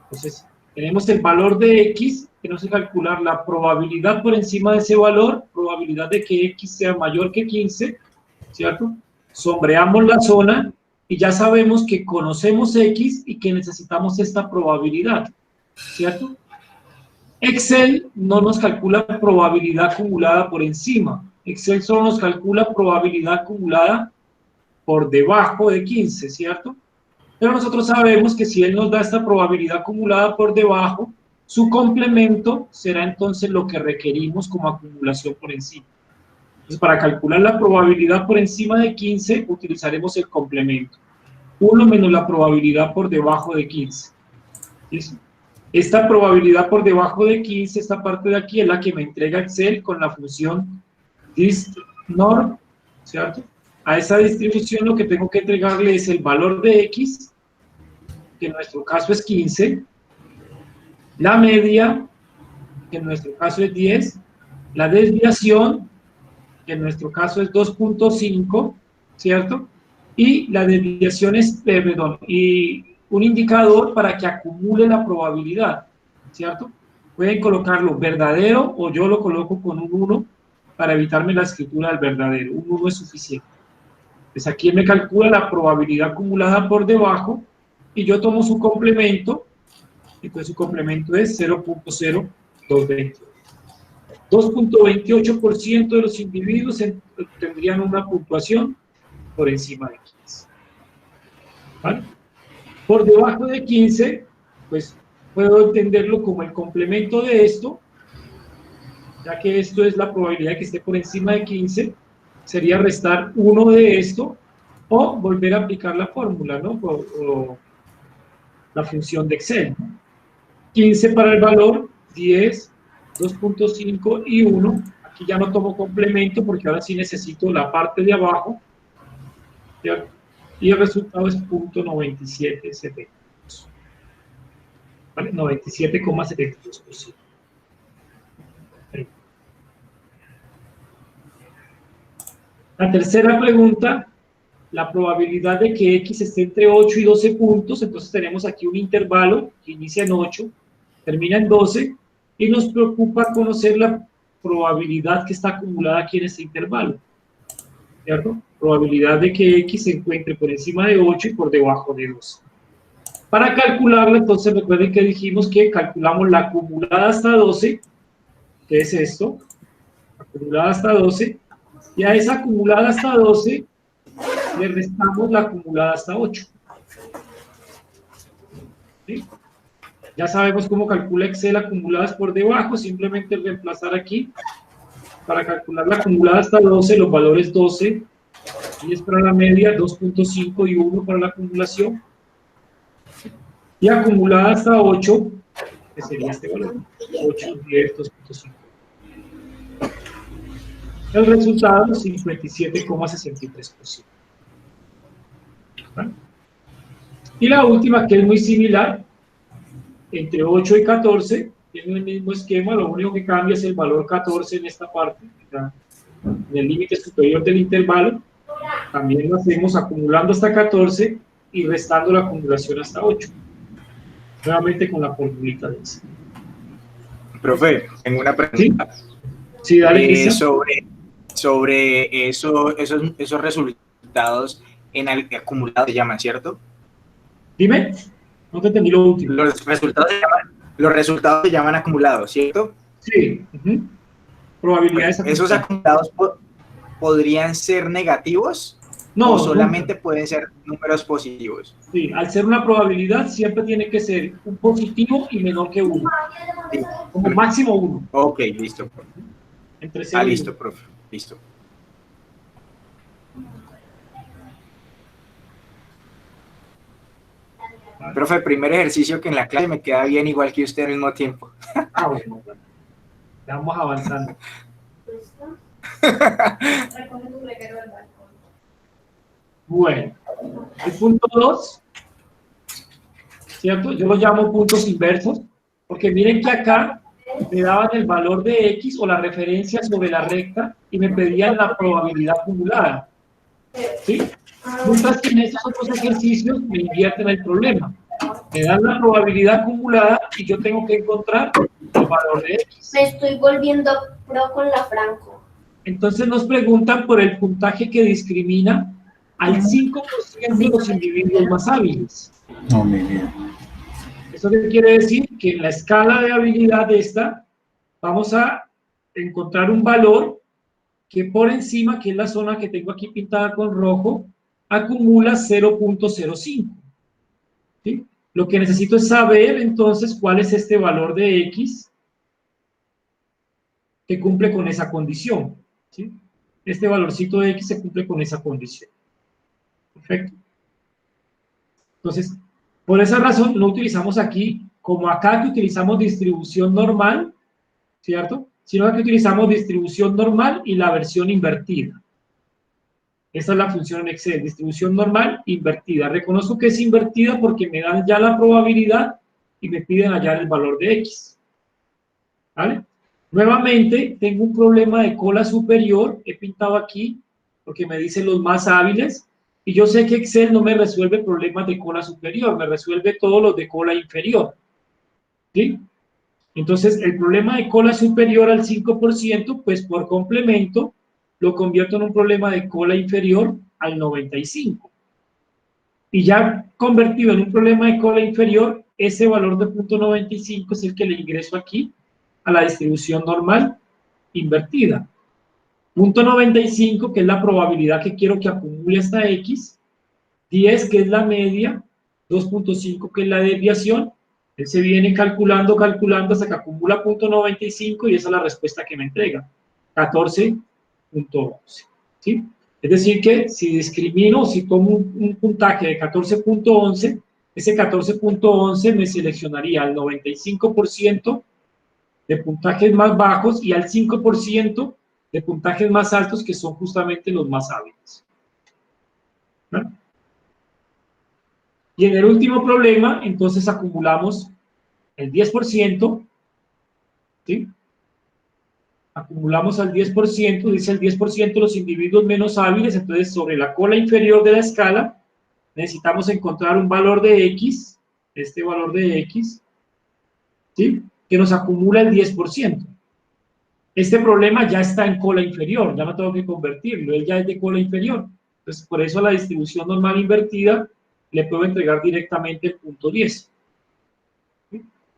Entonces, tenemos el valor de X, tenemos que calcular la probabilidad por encima de ese valor, probabilidad de que X sea mayor que 15, ¿cierto? Sombreamos la zona y ya sabemos que conocemos X y que necesitamos esta probabilidad, ¿cierto? Excel no nos calcula probabilidad acumulada por encima, Excel solo nos calcula probabilidad acumulada por debajo de 15, ¿cierto? Pero nosotros sabemos que si él nos da esta probabilidad acumulada por debajo, su complemento será entonces lo que requerimos como acumulación por encima. Entonces, para calcular la probabilidad por encima de 15, utilizaremos el complemento. 1 menos la probabilidad por debajo de 15. ¿Listo? Esta probabilidad por debajo de 15, esta parte de aquí, es la que me entrega Excel con la función dist_norm, ¿cierto? A esa distribución lo que tengo que entregarle es el valor de X, que en nuestro caso es 15, la media, que en nuestro caso es 10, la desviación, que en nuestro caso es 2.5, ¿cierto? Y la desviación es, y un indicador para que acumule la probabilidad, ¿cierto? Pueden colocarlo verdadero o yo lo coloco con un 1 para evitarme la escritura del verdadero. Un 1 es suficiente. Pues aquí me calcula la probabilidad acumulada por debajo y yo tomo su complemento, entonces su complemento es 0.0228. 2.28% de los individuos tendrían una puntuación por encima de 15. ¿Vale? Por debajo de 15, pues puedo entenderlo como el complemento de esto, ya que esto es la probabilidad de que esté por encima de 15, sería restar 1 de esto, o volver a aplicar la fórmula, ¿no? O la función de Excel, ¿no? 15 para el valor, 10, 2.5 y 1. Aquí ya no tomo complemento porque ahora sí necesito la parte de abajo, ¿cierto? Y el resultado es 0.9772. ¿Vale? 97,72%. La tercera pregunta, la probabilidad de que X esté entre 8 y 12 puntos, entonces tenemos aquí un intervalo que inicia en 8, termina en 12, y nos preocupa conocer la probabilidad que está acumulada aquí en este intervalo, ¿cierto? Probabilidad de que X se encuentre por encima de 8 y por debajo de 12. Para calcularla, entonces recuerden que dijimos que calculamos la acumulada hasta 12, que es esto, acumulada hasta 12, y a esa acumulada hasta 12 le restamos la acumulada hasta 8. ¿Sí? Ya sabemos cómo calcula Excel acumuladas por debajo, simplemente reemplazar aquí. Para calcular la acumulada hasta 12, los valores 12, 10 para la media, 2.5 y 1 para la acumulación. Y acumulada hasta 8, que sería este valor, 8, 10, 2.5. El resultado es 57,63%. ¿Vale? Y la última, que es muy similar, entre 8 y 14, tiene el mismo esquema, lo único que cambia es el valor 14 en esta parte, en el límite superior del intervalo. También lo hacemos acumulando hasta 14 y restando la acumulación hasta 8. Nuevamente con la formulita de ese. Profe, tengo una pregunta. Sí, dale, sobre esos resultados en acumulado se llaman, ¿cierto? Dime, no te entendí lo último. Los resultados se llaman acumulados, ¿cierto? Sí. Probabilidades ¿Esos acumulados podrían ser negativos no, o solamente nunca. pueden ser números positivos? Sí, al ser una probabilidad siempre tiene que ser un positivo y menor que 1, Sí. como máximo 1, Ok, listo. entre 0 y 1. Listo, profe. Listo. Profe, el primer ejercicio que en la clase me queda bien igual que usted al mismo tiempo. Bueno, ya vamos avanzando. Bueno, el punto 2, ¿cierto? Yo lo llamo puntos inversos, porque miren que acá me daban el valor de X o la referencia sobre la recta y me pedían la probabilidad acumulada, ¿sí? Mientras que en estos otros ejercicios me invierten el problema. Me dan la probabilidad acumulada y yo tengo que encontrar el valor de X. Me estoy volviendo pro con la Franco. Entonces nos preguntan por el puntaje que discrimina al 5% de los individuos más hábiles. No, mi vida. ¿Eso qué quiere decir? Que en la escala de habilidad de esta vamos a encontrar un valor que por encima, que es la zona que tengo aquí pintada con rojo, acumula 0.05. ¿Sí? Lo que necesito es saber entonces cuál es este valor de X que cumple con esa condición. ¿Sí? Este valorcito de X se cumple con esa condición. Perfecto. Entonces, por esa razón no utilizamos aquí, como acá que utilizamos distribución normal, ¿cierto? Sino que utilizamos distribución normal y la versión invertida. Esa es la función en Excel, distribución normal invertida. Reconozco que es invertida porque me dan ya la probabilidad y me piden hallar el valor de X. ¿Vale? Nuevamente, tengo un problema de cola superior, he pintado aquí, porque me dicen los más hábiles, y yo sé que Excel no me resuelve problemas de cola superior, me resuelve todos los de cola inferior. ¿Sí? Entonces, el problema de cola superior al 5%, pues por complemento, lo convierto en un problema de cola inferior al 95%. Y ya convertido en un problema de cola inferior, ese valor de 0.95 es el que le ingreso aquí a la distribución normal invertida. 0.95, que es la probabilidad que quiero que acumule hasta X, 10, que es la media, 2.5, que es la desviación. Él se viene calculando hasta que acumula 0.95 y esa es la respuesta que me entrega, 14.11. ¿Sí? Es decir que si discrimino, si tomo un puntaje de 14.11, ese 14.11 me seleccionaría al 95% de puntajes más bajos y al 5% de puntajes más altos, que son justamente los más hábiles. ¿No? Y en el último problema, entonces acumulamos el 10%, ¿sí? Acumulamos al 10%, dice el 10% de los individuos menos hábiles, entonces sobre la cola inferior de la escala necesitamos encontrar un valor de X, este valor de X, ¿sí? Que nos acumula el 10%. Este problema ya está en cola inferior, ya no tengo que convertirlo, él ya es de cola inferior. Entonces, por eso a la distribución normal invertida le puedo entregar directamente el punto 10.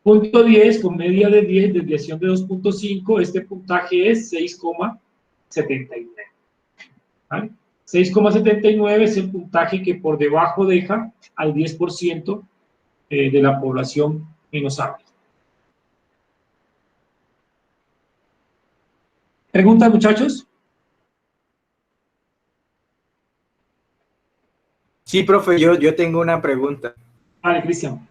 Punto 10 con media de 10, desviación de 2.5, este puntaje es 6,79. ¿Vale? 6,79 es el puntaje que por debajo deja al 10% de la población menos hábil. ¿Preguntas, muchachos? Sí, profe, yo tengo una pregunta. Vale, Cristian.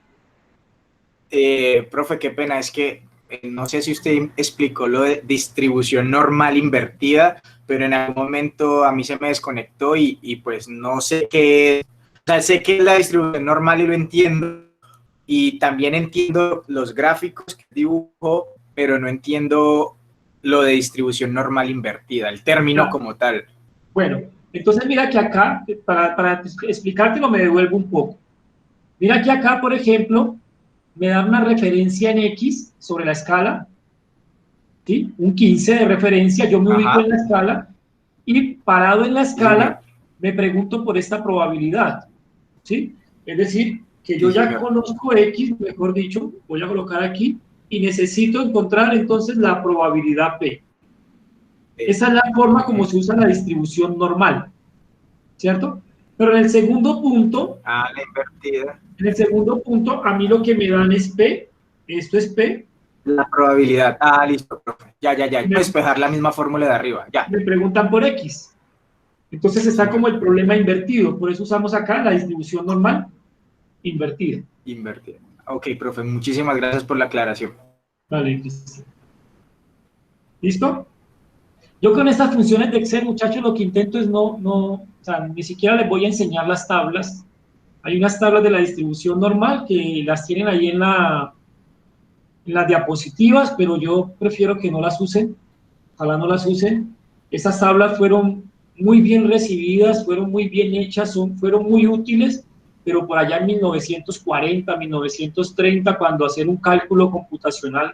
Profe, qué pena, es que no sé si usted explicó lo de distribución normal invertida, pero en algún momento a mí se me desconectó y pues no sé qué, o sea, sé que es la distribución normal y lo entiendo, y también entiendo los gráficos que dibujo, pero no entiendo lo de distribución normal invertida, el término como tal. Bueno, entonces mira que acá, para explicártelo me devuelvo un poco. Mira que acá, por ejemplo, me dan una referencia en X sobre la escala, ¿sí? Un 15 de referencia, yo me ubico en la escala y parado en la escala me pregunto por esta probabilidad, ¿sí? Es decir, que yo ya conozco X, mejor dicho, voy a colocar aquí y necesito encontrar entonces la probabilidad P. Esa es la forma como se usa la distribución normal, ¿cierto? Pero en el segundo punto, la invertida. en el segundo punto, a mí lo que me dan es P, esto es P. La probabilidad. Listo, profe. Ya. Despejar la misma fórmula de arriba, ya. Me preguntan por X. Entonces está como el problema invertido, por eso usamos acá la distribución normal invertida. Invertida. Ok, profe, muchísimas gracias por la aclaración. Vale, Cristian. ¿Listo? Yo con estas funciones de Excel, muchachos, lo que intento es o sea, ni siquiera les voy a enseñar las tablas. Hay unas tablas de la distribución normal que las tienen ahí en las diapositivas, pero yo prefiero que no las usen. Ojalá no las usen. Estas tablas fueron muy bien recibidas, fueron muy bien hechas, fueron muy útiles, pero por allá en 1940, 1930, cuando hacer un cálculo computacional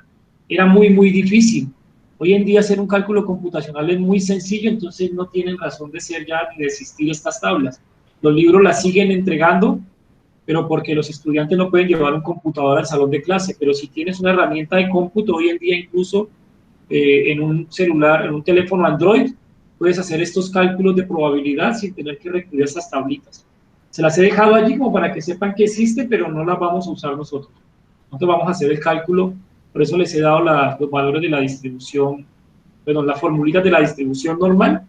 era muy, muy difícil. Hoy en día hacer un cálculo computacional es muy sencillo, entonces no tienen razón de ser ya ni de existir estas tablas. Los libros las siguen entregando, pero porque los estudiantes no pueden llevar un computador al salón de clase, pero si tienes una herramienta de cómputo, hoy en día incluso en un celular, en un teléfono Android, puedes hacer estos cálculos de probabilidad sin tener que recurrir a estas tablitas. Se las he dejado allí como para que sepan que existe, pero no las vamos a usar nosotros. Nosotros vamos a hacer el cálculo, por eso les he dado los valores de la distribución, perdón, las formulitas de la distribución normal,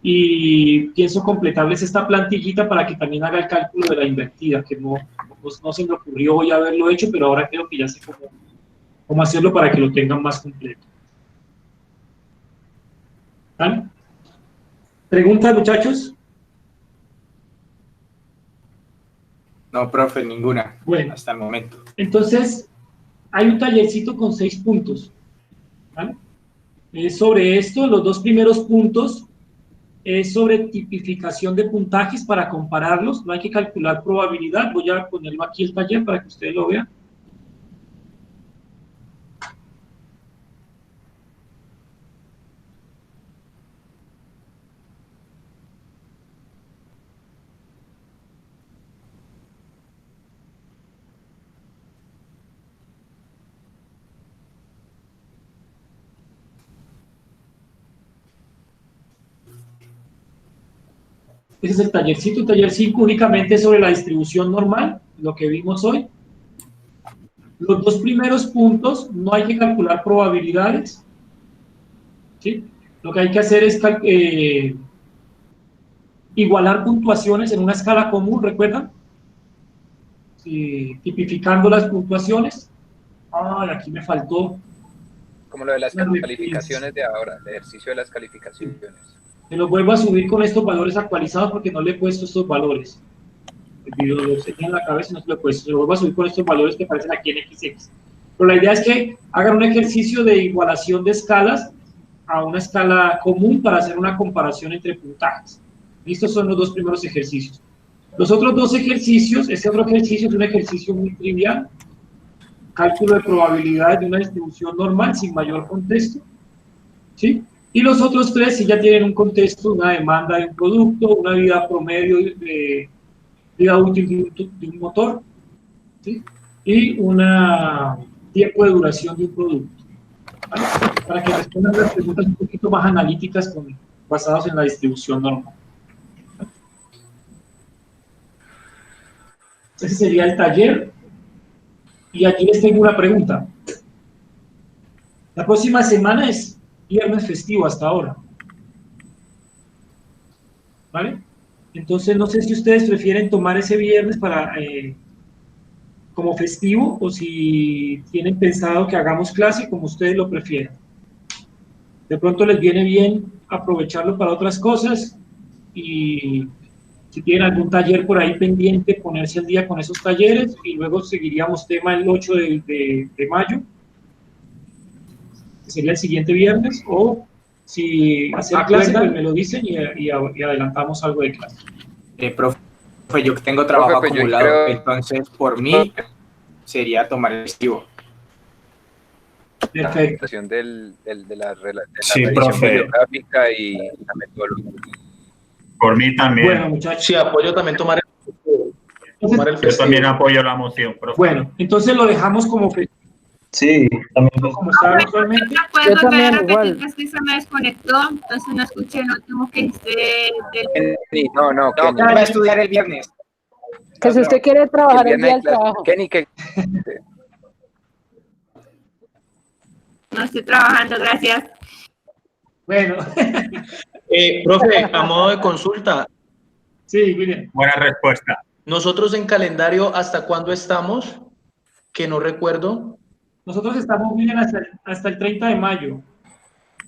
y pienso completarles esta plantillita para que también haga el cálculo de la invertida, que no se me ocurrió hoy haberlo hecho, pero ahora creo que ya sé cómo hacerlo para que lo tengan más completo. ¿Vale? ¿Preguntas, muchachos? No, profe, ninguna. Bueno, hasta el momento. Entonces, hay un tallercito con 6 puntos. ¿Vale? Sobre esto, los 2 primeros puntos es sobre tipificación de puntajes para compararlos. No hay que calcular probabilidad. Voy a ponerlo aquí el taller para que ustedes lo vean. Ese es el tallercito. El taller 5 únicamente sobre la distribución normal, lo que vimos hoy. Los 2 primeros puntos no hay que calcular probabilidades, ¿sí? Lo que hay que hacer es igualar puntuaciones en una escala común, ¿recuerdan? Sí, tipificando las puntuaciones. Aquí me faltó. Como lo de las calificaciones de ahora, el ejercicio de las calificaciones. Se los vuelvo a subir con estos valores actualizados porque no le he puesto estos valores. El video lo tenía en la cabeza y no se lo he puesto. Se lo vuelvo a subir con estos valores que aparecen aquí en XX. Pero la idea es que hagan un ejercicio de igualación de escalas a una escala común para hacer una comparación entre puntajes. Estos son los 2 primeros ejercicios. Los otros 2 ejercicios, este otro ejercicio es un ejercicio muy trivial. Cálculo de probabilidades de una distribución normal sin mayor contexto, ¿sí? Y los otros 3 sí ya tienen un contexto, una demanda de un producto, una vida promedio de vida útil de un motor, ¿sí? Y un tiempo de duración de un producto, ¿vale? Para que respondan las preguntas un poquito más analíticas basadas en la distribución normal. Ese sería el taller. Y aquí les tengo una pregunta. La próxima semana es viernes festivo hasta ahora. ¿Vale? Entonces, no sé si ustedes prefieren tomar ese viernes como festivo o si tienen pensado que hagamos clase como ustedes lo prefieran. De pronto les viene bien aprovecharlo para otras cosas y si tienen algún taller por ahí pendiente, ponerse al día con esos talleres y luego seguiríamos tema el 8 de mayo, que sería el siguiente viernes, o si hacer clase, pues me lo dicen y adelantamos algo de clase. Profe, yo tengo trabajo acumulado, entonces por mí sería tomar el festivo. Perfecto. De la sí, profe. Bibliográfica y la metodología. Por mí también. Bueno, muchachos. Sí, apoyo también tomar el festivo. Yo también apoyo la moción, profe. Bueno, entonces lo dejamos como Sí, también. Como está actualmente. ¿Me puedes Yo volver también, a repetir? igual. Que es que se me desconectó, entonces no escuché el último que hice del... Kenny, no, No, Kenny. que va a estudiar el viernes. Que si usted quiere Que el trabajar el viernes día hay del clase. trabajo. Kenny, que No estoy trabajando, gracias. Bueno, Profe, a modo de consulta, sí, William. Buena respuesta. nosotros en calendario, ¿hasta cuándo estamos? Que no recuerdo. Nosotros estamos bien hasta el 30 de mayo.